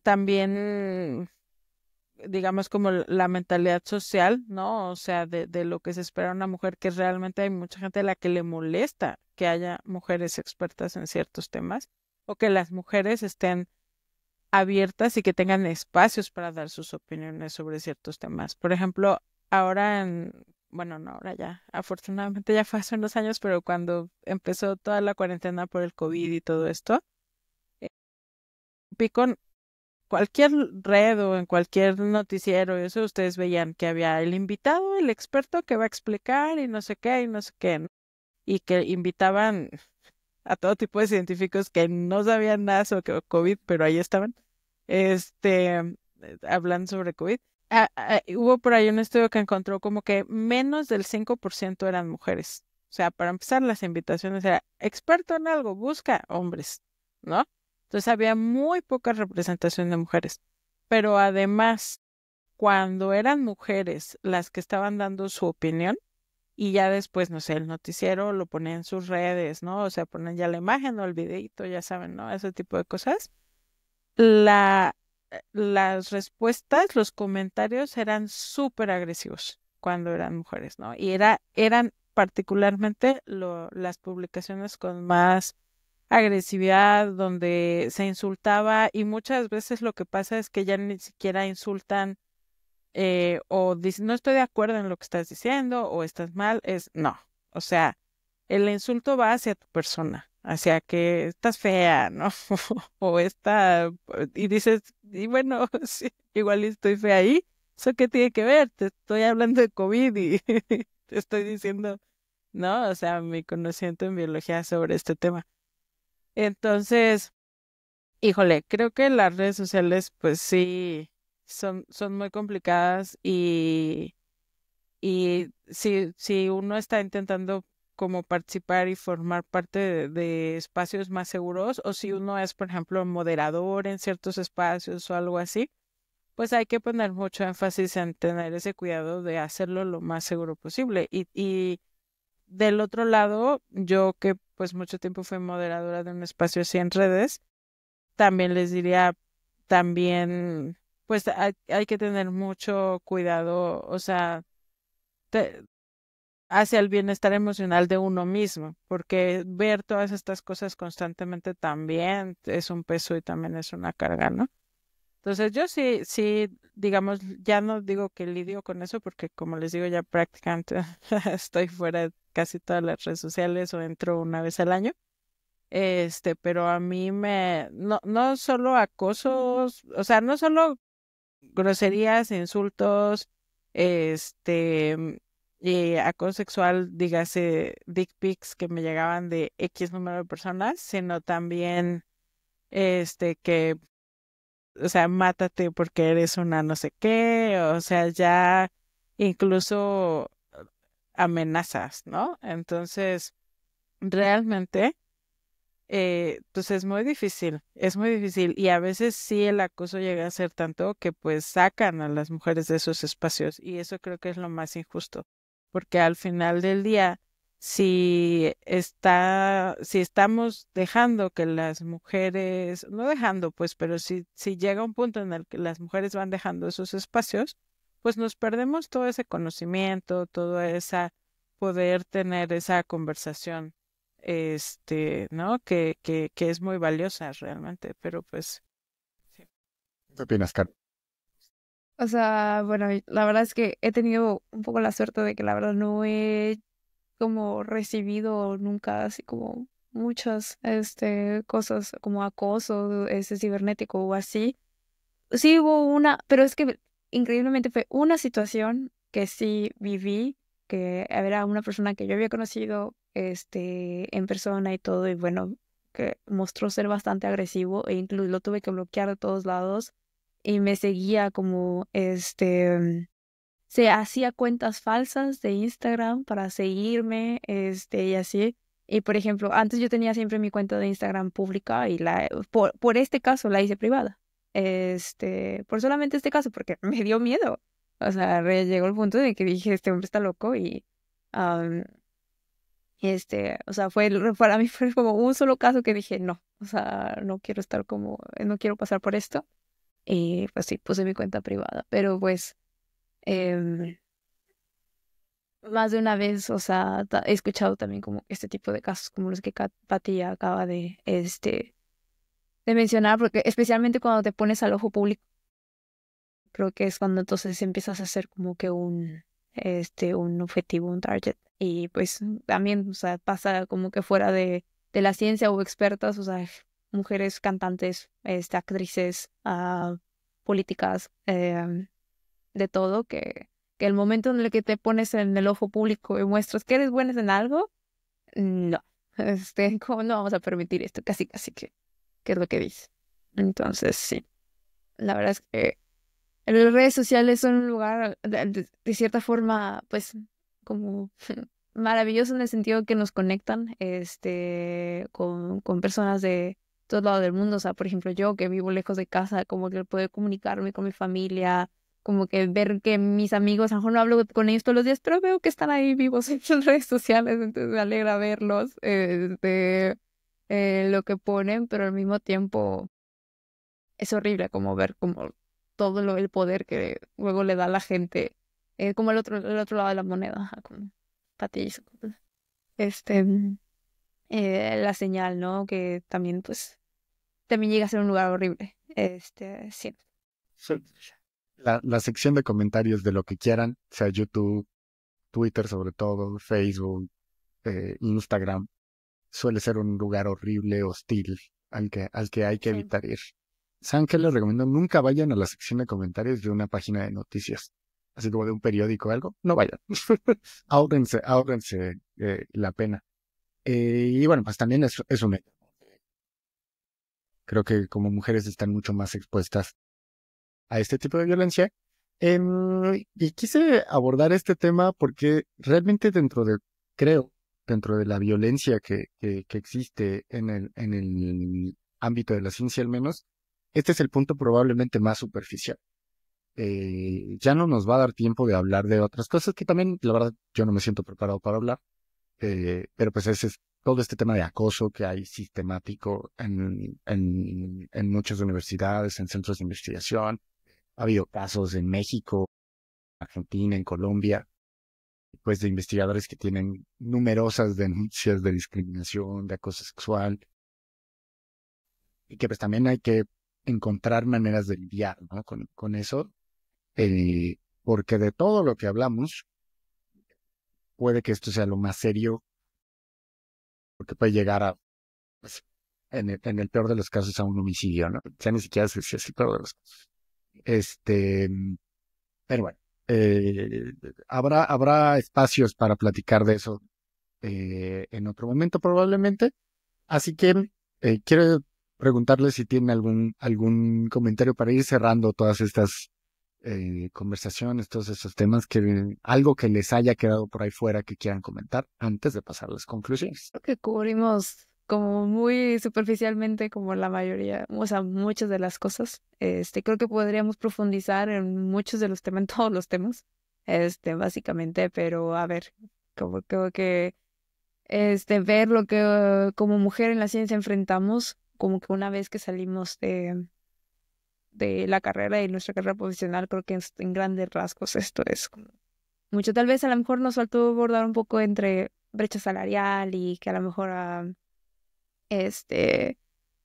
también, digamos, como la mentalidad social, ¿no? O sea, de lo que se espera de una mujer, que realmente hay mucha gente a la que le molesta que haya mujeres expertas en ciertos temas o que las mujeres estén abiertas y que tengan espacios para dar sus opiniones sobre ciertos temas. Por ejemplo, ahora bueno, no, ahora ya, afortunadamente ya fue hace unos años, pero cuando empezó toda la cuarentena por el COVID y todo esto, vi con cualquier red o en cualquier noticiero, eso ustedes veían que había el invitado, el experto que va a explicar y no sé qué y no sé qué, ¿no? Y que invitaban a todo tipo de científicos que no sabían nada sobre COVID, pero ahí estaban, hablando sobre COVID. Hubo por ahí un estudio que encontró como que menos del 5% eran mujeres. O sea, para empezar, las invitaciones era experto en algo, busca hombres, ¿no? Entonces había muy poca representación de mujeres. Pero además, cuando eran mujeres las que estaban dando su opinión, y ya después, no sé, el noticiero lo pone en sus redes, ¿no? O sea, ponen ya la imagen o el videito, ya saben, ¿no? Ese tipo de cosas. La, las respuestas, los comentarios eran súper agresivos cuando eran mujeres, ¿no? Y eran particularmente las publicaciones con más agresividad, donde se insultaba y muchas veces lo que pasa es que ya ni siquiera insultan o dicen, no estoy de acuerdo en lo que estás diciendo o estás mal, no. O sea, el insulto va hacia tu persona, hacia que estás fea, ¿no? O y dices, y bueno, sí, igual estoy fea ahí, ¿eso qué tiene que ver? Te estoy hablando de COVID y te estoy diciendo, ¿no? O sea, mi conocimiento en biología sobre este tema. Entonces, híjole, creo que las redes sociales, pues sí, son muy complicadas y si uno está intentando como participar y formar parte de espacios más seguros, o si uno es, por ejemplo, moderador en ciertos espacios o algo así, pues hay que poner mucho énfasis en tener ese cuidado de hacerlo lo más seguro posible. Y del otro lado, yo que pues mucho tiempo fui moderadora de un espacio así en redes, también les diría, también, pues hay que tener mucho cuidado, o sea, te- hacia el bienestar emocional de uno mismo, porque ver todas estas cosas constantemente también es un peso y también es una carga, ¿no? Entonces yo sí, digamos, ya no digo que lidio con eso, porque como les digo, ya prácticamente estoy fuera de casi todas las redes sociales o entro una vez al año. Pero a mí no solo acosos, o sea, no solo groserías, insultos, y acoso sexual, dígase dick pics que me llegaban de X número de personas, sino también, que, o sea, mátate porque eres una no sé qué, o sea, ya incluso amenazas, ¿no? Entonces, realmente pues es muy difícil y a veces sí el acoso llega a ser tanto que pues sacan a las mujeres de esos espacios y eso creo que es lo más injusto, porque al final del día, si estamos dejando que las mujeres, no dejando pues, pero si llega un punto en el que las mujeres van dejando esos espacios, pues nos perdemos todo ese conocimiento, todo esa poder tener esa conversación ¿no? Que es muy valiosa realmente, pero pues, sí. ¿Qué opinas, Carlos? O sea, bueno, la verdad es que he tenido un poco la suerte de que la verdad no he como recibido nunca así como muchas cosas como acoso cibernético o así. Sí hubo una, pero es que increíblemente fue una situación que sí viví, que era una persona que yo había conocido en persona y todo, y bueno, que mostró ser bastante agresivo e incluso lo tuve que bloquear de todos lados. y me seguía como, se hacía cuentas falsas de Instagram para seguirme, y así. Y por ejemplo, antes yo tenía siempre mi cuenta de Instagram pública y por este caso la hice privada. Por solamente este caso, porque me dio miedo. O sea, llegó el punto de que dije, este hombre está loco y, am, o sea, para mí fue como un solo caso que dije, no, o sea, no quiero estar como, no quiero pasar por esto. Y pues sí, puse mi cuenta privada, pero pues, em, más de una vez, o sea, he escuchado también como este tipo de casos como los que Pati acaba de mencionar, porque especialmente cuando te pones al ojo público, creo que es cuando entonces empiezas a hacer como que un objetivo, un target. Y pues también, o sea, pasa como que fuera de la ciencia o expertas, o sea, mujeres cantantes, actrices, políticas, de todo, que el momento en el que te pones en el ojo público y muestras que eres buena en algo, no, como no vamos a permitir esto, casi, casi que es lo que dice. Entonces, sí, la verdad es que las redes sociales son un lugar de cierta forma, pues, como maravilloso en el sentido que nos conectan, con personas de todos lados del mundo. O sea, por ejemplo, yo que vivo lejos de casa, como que puedo comunicarme con mi familia, como que ver que mis amigos, a lo mejor no hablo con ellos todos los días, pero veo que están ahí vivos en sus redes sociales, entonces me alegra verlos, lo que ponen, pero al mismo tiempo es horrible como ver como todo el poder que luego le da a la gente, como el otro lado de la moneda, ajá, como patillas, este, la señal, ¿no? Que también, pues, también llega a ser un lugar horrible, sí. Sí. La sección de comentarios de lo que quieran, sea YouTube, Twitter sobre todo, Facebook, Instagram, suele ser un lugar horrible, hostil, al que hay que Sí. evitar ir. ¿Saben qué les recomiendo? Nunca vayan a la sección de comentarios de una página de noticias, así como de un periódico o algo. No vayan. Ahórrense la pena. Y bueno, pues también es un hecho. Creo que como mujeres están mucho más expuestas a este tipo de violencia. Y quise abordar este tema porque realmente creo, dentro de la violencia que existe en el ámbito de la ciencia al menos, este es el punto probablemente más superficial. Ya no nos va a dar tiempo de hablar de otras cosas que también, la verdad, yo no me siento preparado para hablar, pero pues ese es todo este tema de acoso que hay sistemático en muchas universidades, en centros de investigación. Ha habido casos en México, Argentina, en Colombia, pues de investigadores que tienen numerosas denuncias de discriminación, de acoso sexual, y que pues también hay que encontrar maneras de lidiar, ¿no? con eso, porque de todo lo que hablamos, puede que esto sea lo más serio, porque puede llegar a, pues, en el peor de los casos, a un homicidio, ¿no? Ya ni siquiera sé si es el peor de los casos. Este, pero bueno, habrá espacios para platicar de eso en otro momento probablemente. Así que quiero preguntarle si tiene algún comentario para ir cerrando todas estas conversaciones, todos estos temas, algo que les haya quedado por ahí fuera que quieran comentar antes de pasar a las conclusiones. Creo que cubrimos como muy superficialmente como la mayoría, o sea, muchas de las cosas. Creo que podríamos profundizar en muchos de los temas, en todos los temas, básicamente, pero a ver, como creo que ver lo que como mujer en la ciencia enfrentamos, como que una vez que salimos de la carrera y nuestra carrera profesional, creo que en grandes rasgos esto es como mucho. Tal vez a lo mejor nos faltó abordar un poco entre brecha salarial y que a lo mejor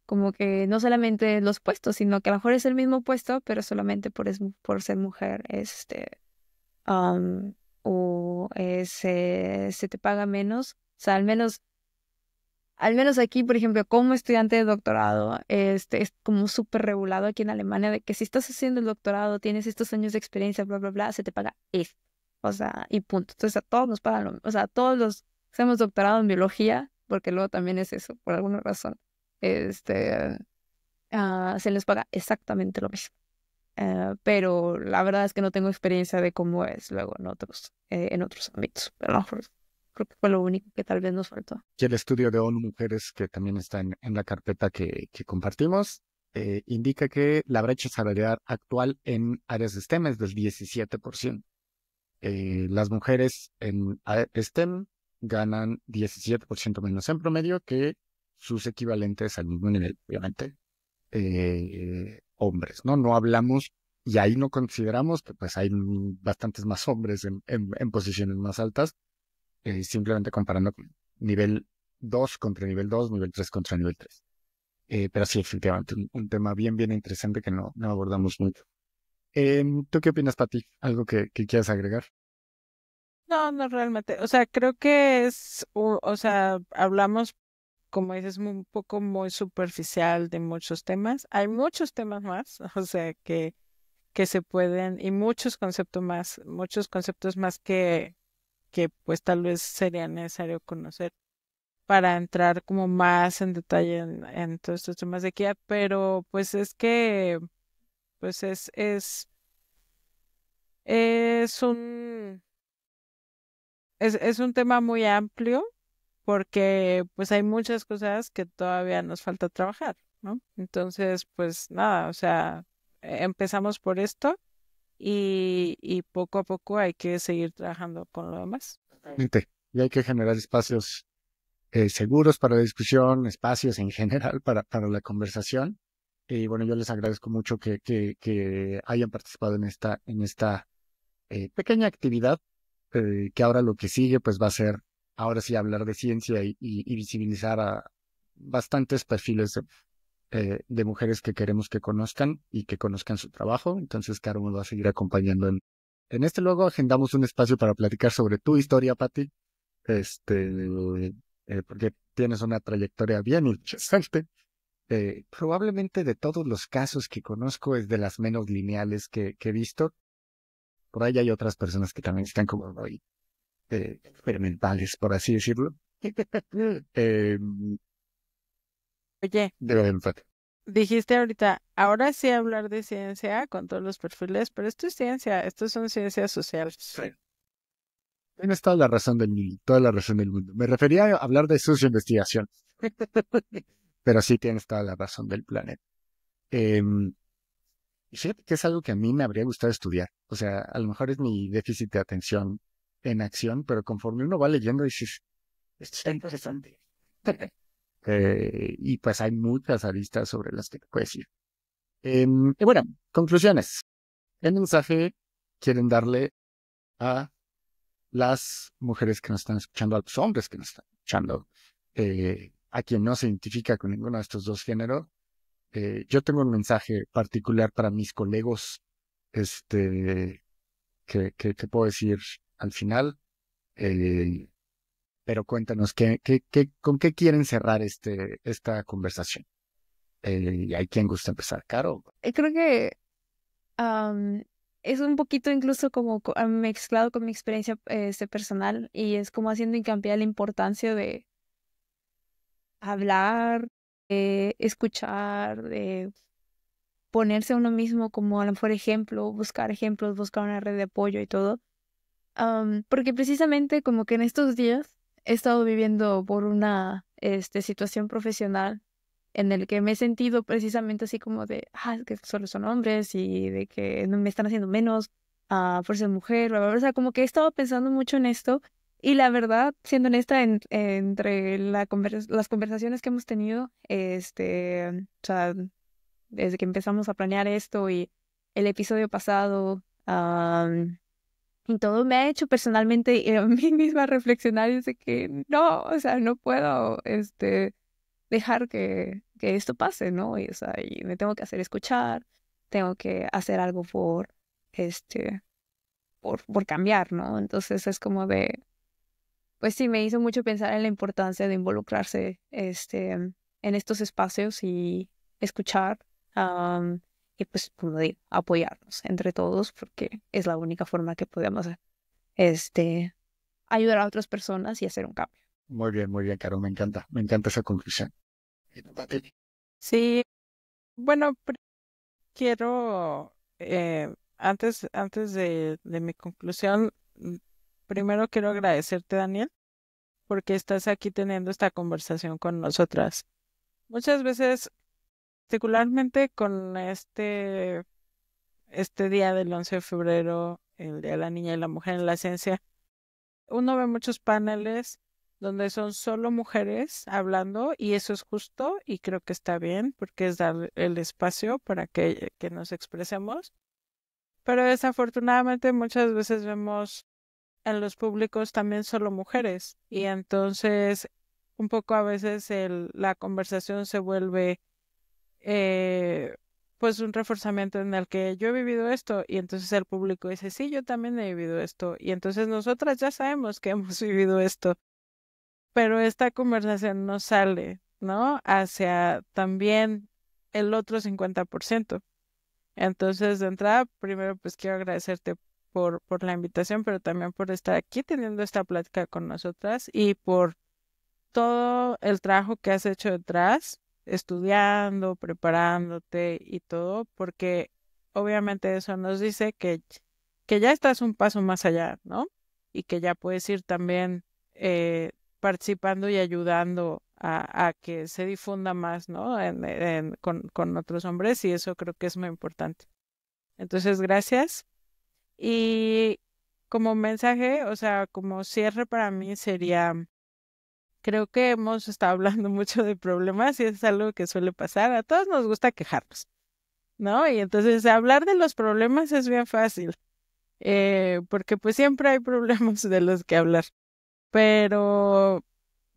como que no solamente los puestos, sino que a lo mejor es el mismo puesto, pero solamente por ser mujer, um, o se te paga menos. O sea, al menos aquí, por ejemplo, como estudiante de doctorado, es como súper regulado aquí en Alemania de que si estás haciendo el doctorado, tienes estos años de experiencia, bla, bla, bla, se te paga esto. O sea, y punto. Entonces a todos nos pagan o sea, todos los que hacemos doctorado en biología, porque luego también es eso, por alguna razón, se les paga exactamente lo mismo. pero la verdad es que no tengo experiencia de cómo es luego en otros ámbitos. Pero a lo mejor creo que fue lo único que tal vez nos faltó. Y el estudio de ONU Mujeres, que también está en la carpeta que compartimos, indica que la brecha salarial actual en áreas de STEM es del 17%. Las mujeres en STEM ganan 17% menos en promedio que sus equivalentes al mismo nivel, obviamente, hombres, ¿no? No hablamos, y ahí no consideramos que pues hay bastantes más hombres en posiciones más altas, simplemente comparando con nivel 2 contra nivel 2, nivel 3 contra nivel 3. Pero sí, efectivamente, un tema bien, bien interesante que no abordamos mucho. ¿Tú qué opinas, Pati? ¿Algo que quieras agregar? No, no realmente. O sea, creo que o sea, hablamos, como dices, un poco muy superficial de muchos temas. Hay muchos temas más, o sea, que se pueden, y muchos conceptos más que pues tal vez sería necesario conocer para entrar como más en detalle en todos estos temas de Kia, pero pues es que, pues es un, es un tema muy amplio porque pues hay muchas cosas que todavía nos falta trabajar, ¿no? Entonces, pues nada, o sea, empezamos por esto y poco a poco hay que seguir trabajando con lo demás. Totalmente. Y hay que generar espacios seguros para la discusión, espacios en general para la conversación. Y bueno, yo les agradezco mucho que hayan participado en esta pequeña actividad, que ahora lo que sigue pues va a ser, ahora sí, hablar de ciencia y visibilizar a bastantes perfiles de mujeres que queremos que conozcan y que conozcan su trabajo. Entonces, Caro me va a seguir acompañando en este. Luego agendamos un espacio para platicar sobre tu historia, Pati, porque tienes una trayectoria bien interesante. Probablemente de todos los casos que conozco es de las menos lineales que he visto. Por ahí hay otras personas que también están como muy experimentales, por así decirlo. eh, Oye, de enfoque. dijiste ahorita, ahora sí hablar de ciencia con todos los perfiles, pero esto es ciencia, esto son ciencias sociales. Sí. Tienes toda la razón del mundo, toda la razón del mundo. Me refería a hablar de sus investigaciones, pero sí tienes toda la razón del planeta. Y fíjate que es algo que a mí me habría gustado estudiar. O sea, a lo mejor es mi déficit de atención en acción, pero conforme uno va leyendo dices, esto está interesante. Y pues hay muchas aristas sobre las que te puedes ir. Y bueno, conclusiones. ¿Qué mensaje quieren darle a las mujeres que nos están escuchando, a los hombres que nos están escuchando, a quien no se identifica con ninguno de estos dos géneros? Yo tengo un mensaje particular para mis colegas, que puedo decir al final, eh, pero cuéntanos, ¿con qué quieren cerrar esta conversación? ¿Hay quien gusta empezar, Caro? Creo que es un poquito incluso como mezclado con mi experiencia personal y es como haciendo hincapié a la importancia de hablar, escuchar, de ponerse a uno mismo como a lo mejor ejemplo, buscar ejemplos, buscar una red de apoyo y todo. Porque precisamente como que en estos días he estado viviendo por una situación profesional en el que me he sentido precisamente así como de, es que solo son hombres y de que no me están haciendo menos por ser mujer, bla, bla, bla. O sea, como que he estado pensando mucho en esto y la verdad, siendo honesta, entre las conversaciones que hemos tenido, o sea, desde que empezamos a planear esto y el episodio pasado, y todo me ha hecho personalmente a mí misma reflexionar y de que no, o sea, no puedo, dejar que esto pase, ¿no? Y, o sea, y me tengo que hacer escuchar, tengo que hacer algo este, por cambiar, ¿no? Entonces es como pues sí, me hizo mucho pensar en la importancia de involucrarse, en estos espacios y escuchar, y pues, como digo, apoyarnos entre todos, porque es la única forma que podemos, ayudar a otras personas y hacer un cambio. Muy bien, Caro, me encanta esa conclusión. Sí, bueno, quiero antes de mi conclusión, primero quiero agradecerte, Daniel, porque estás aquí teniendo esta conversación con nosotras. Muchas veces, particularmente con este día del 11 de febrero, el Día de la Niña y la Mujer en la Ciencia, uno ve muchos paneles donde son solo mujeres hablando y eso es justo y creo que está bien porque es dar el espacio para que nos expresemos. Pero desafortunadamente muchas veces vemos en los públicos también solo mujeres y entonces un poco a veces la conversación se vuelve pues un reforzamiento en el que yo he vivido esto y entonces el público dice, sí, yo también he vivido esto y entonces nosotras ya sabemos que hemos vivido esto, pero esta conversación no sale, ¿no? Hacia también el otro 50%. Entonces, de entrada, primero pues quiero agradecerte por la invitación, pero también por estar aquí teniendo esta plática con nosotras y por todo el trabajo que has hecho detrás, estudiando, preparándote y todo, porque obviamente eso nos dice que ya estás un paso más allá, ¿no? Y que ya puedes ir también participando y ayudando a que se difunda más, ¿no? Con otros hombres y eso creo que es muy importante. Entonces, gracias. Y como mensaje, o sea, como cierre para mí sería, creo que hemos estado hablando mucho de problemas y es algo que suele pasar. A todos nos gusta quejarnos, ¿no? Y entonces hablar de los problemas es bien fácil, porque pues siempre hay problemas de los que hablar. Pero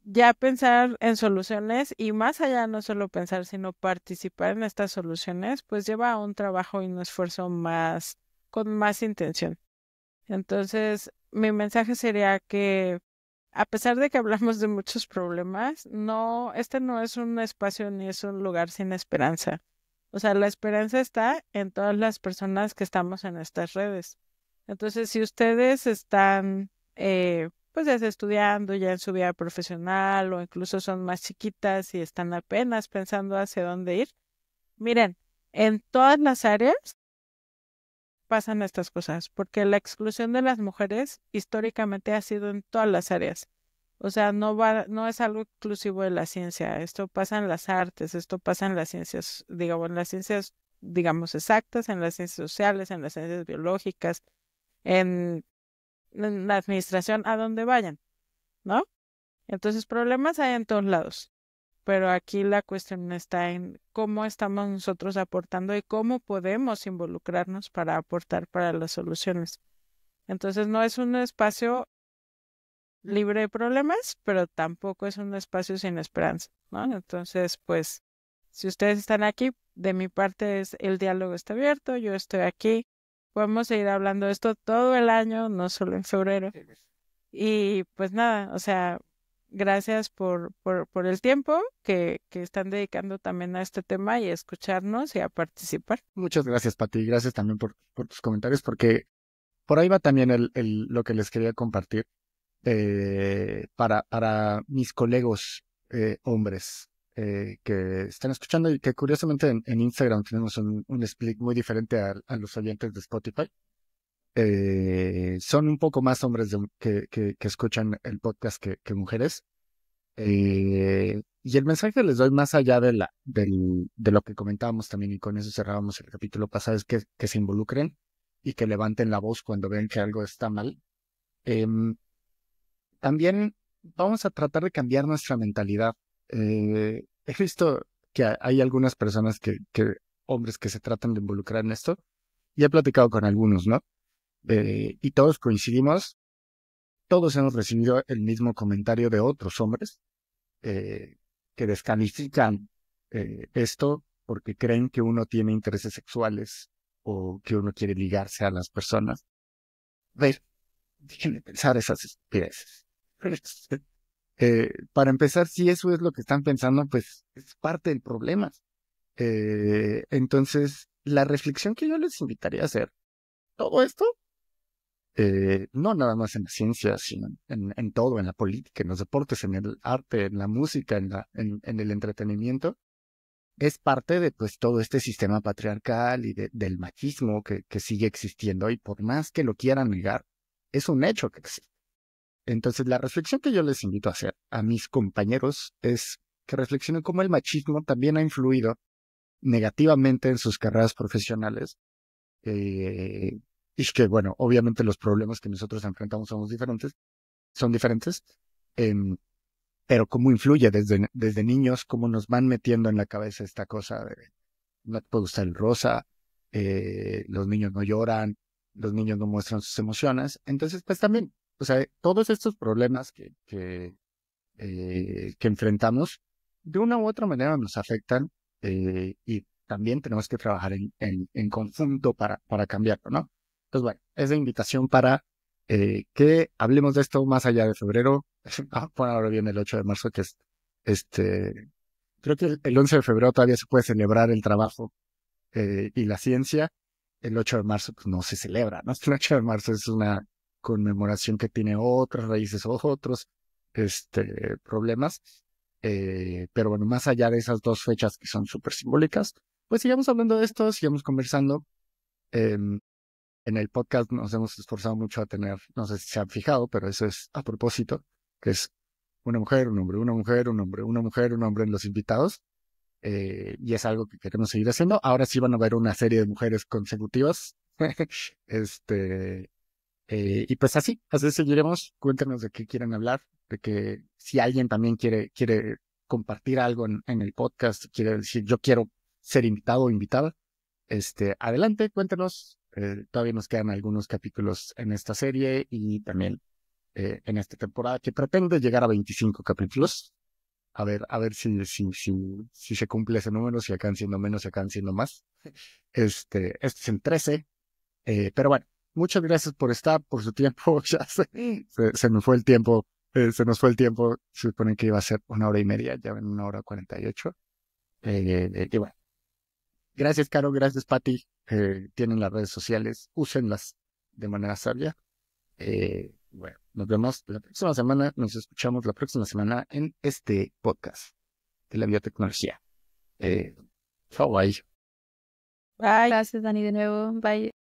ya pensar en soluciones y más allá no solo pensar, sino participar en estas soluciones, pues lleva a un trabajo y un esfuerzo más, con más intención. Entonces, mi mensaje sería que a pesar de que hablamos de muchos problemas, no, este no es un espacio ni es un lugar sin esperanza. O sea, la esperanza está en todas las personas que estamos en estas redes. Entonces, si ustedes están, pues ya sea estudiando ya en su vida profesional o incluso son más chiquitas y están apenas pensando hacia dónde ir, miren, en todas las áreas pasan estas cosas, porque la exclusión de las mujeres históricamente ha sido en todas las áreas. O sea, no es algo exclusivo de la ciencia. Esto pasa en las artes, esto pasa en las ciencias, digamos, en las ciencias, digamos, exactas, en las ciencias sociales, en las ciencias biológicas, en, en la administración, a donde vayan, ¿no? Entonces, problemas hay en todos lados. Pero aquí la cuestión está en cómo estamos nosotros aportando y cómo podemos involucrarnos para aportar para las soluciones. Entonces no es un espacio libre de problemas, pero tampoco es un espacio sin esperanza, ¿no? Entonces, pues, si ustedes están aquí, de mi parte es el diálogo está abierto, yo estoy aquí, podemos seguir hablando de esto todo el año, no solo en febrero. Y pues nada, o sea, gracias por el tiempo que están dedicando también a este tema y a escucharnos y a participar. Muchas gracias, Pati. Gracias también por tus comentarios, porque por ahí va también lo que les quería compartir para mis colegas hombres que están escuchando y que curiosamente en Instagram tenemos un split muy diferente a los oyentes de Spotify. Son un poco más hombres que escuchan el podcast que mujeres. Y el mensaje que les doy más allá de lo que comentábamos también, y con eso cerrábamos el capítulo pasado, es que se involucren y que levanten la voz cuando ven que algo está mal. También vamos a tratar de cambiar nuestra mentalidad. He visto que hay algunas personas hombres que se tratan de involucrar en esto, y he platicado con algunos, ¿no? Y todos coincidimos, todos hemos recibido el mismo comentario de otros hombres que descalifican esto porque creen que uno tiene intereses sexuales o que uno quiere ligarse a las personas. A ver, déjenme pensar esas estupideces. Para empezar, si eso es lo que están pensando, pues es parte del problema. Entonces, la reflexión que yo les invitaría a hacer, todo esto, no nada más en la ciencia, sino en todo, en la política, en los deportes, en el arte, en la música, en el entretenimiento, es parte de pues todo este sistema patriarcal y del machismo que sigue existiendo, y por más que lo quieran negar, es un hecho que existe. Entonces, la reflexión que yo les invito a hacer a mis compañeros es que reflexionen cómo el machismo también ha influido negativamente en sus carreras profesionales, y que, bueno, obviamente los problemas que nosotros enfrentamos son diferentes, em, pero cómo influye desde niños, cómo nos van metiendo en la cabeza esta cosa de no te puede gustar el rosa, los niños no lloran, los niños no muestran sus emociones. Entonces, pues también, o sea, todos estos problemas que enfrentamos, de una u otra manera nos afectan, y también tenemos que trabajar en conjunto para cambiarlo, ¿no? Entonces, bueno, es la invitación para que hablemos de esto más allá de febrero. Bueno, ahora viene el 8 de marzo, que es este, creo que el 11 de febrero todavía se puede celebrar el trabajo y la ciencia. El 8 de marzo pues no se celebra, ¿no? El 8 de marzo es una conmemoración que tiene otras raíces, otros problemas. Pero bueno, más allá de esas dos fechas que son súper simbólicas, pues sigamos hablando de esto, sigamos conversando. En el podcast nos hemos esforzado mucho a tener, no sé si se han fijado, pero eso es a propósito, que es una mujer, un hombre, una mujer, un hombre, una mujer, un hombre en los invitados. Y es algo que queremos seguir haciendo. Ahora sí van a ver una serie de mujeres consecutivas. este, y pues así seguiremos. Cuéntenos de qué quieren hablar, de que si alguien también quiere compartir algo en el podcast, quiere decir yo quiero ser invitado o invitada, adelante, cuéntenos. Todavía nos quedan algunos capítulos en esta serie y también en esta temporada que pretende llegar a 25 capítulos. A ver si se cumple ese número, si acaban siendo menos, si acaban siendo más. Este es en 13. Pero bueno, muchas gracias por estar, por su tiempo. Ya se me fue el tiempo. Se nos fue el tiempo. Se supone que iba a ser 1 hora y media, ya en 1 hora 48. Y bueno, gracias, Caro, gracias, Pati. Tienen las redes sociales, úsenlas de manera sabia. Bueno, nos vemos la próxima semana, nos escuchamos la próxima semana en este podcast de la biotecnología. Chao, bye. Bye. Gracias, Dani, de nuevo. Bye.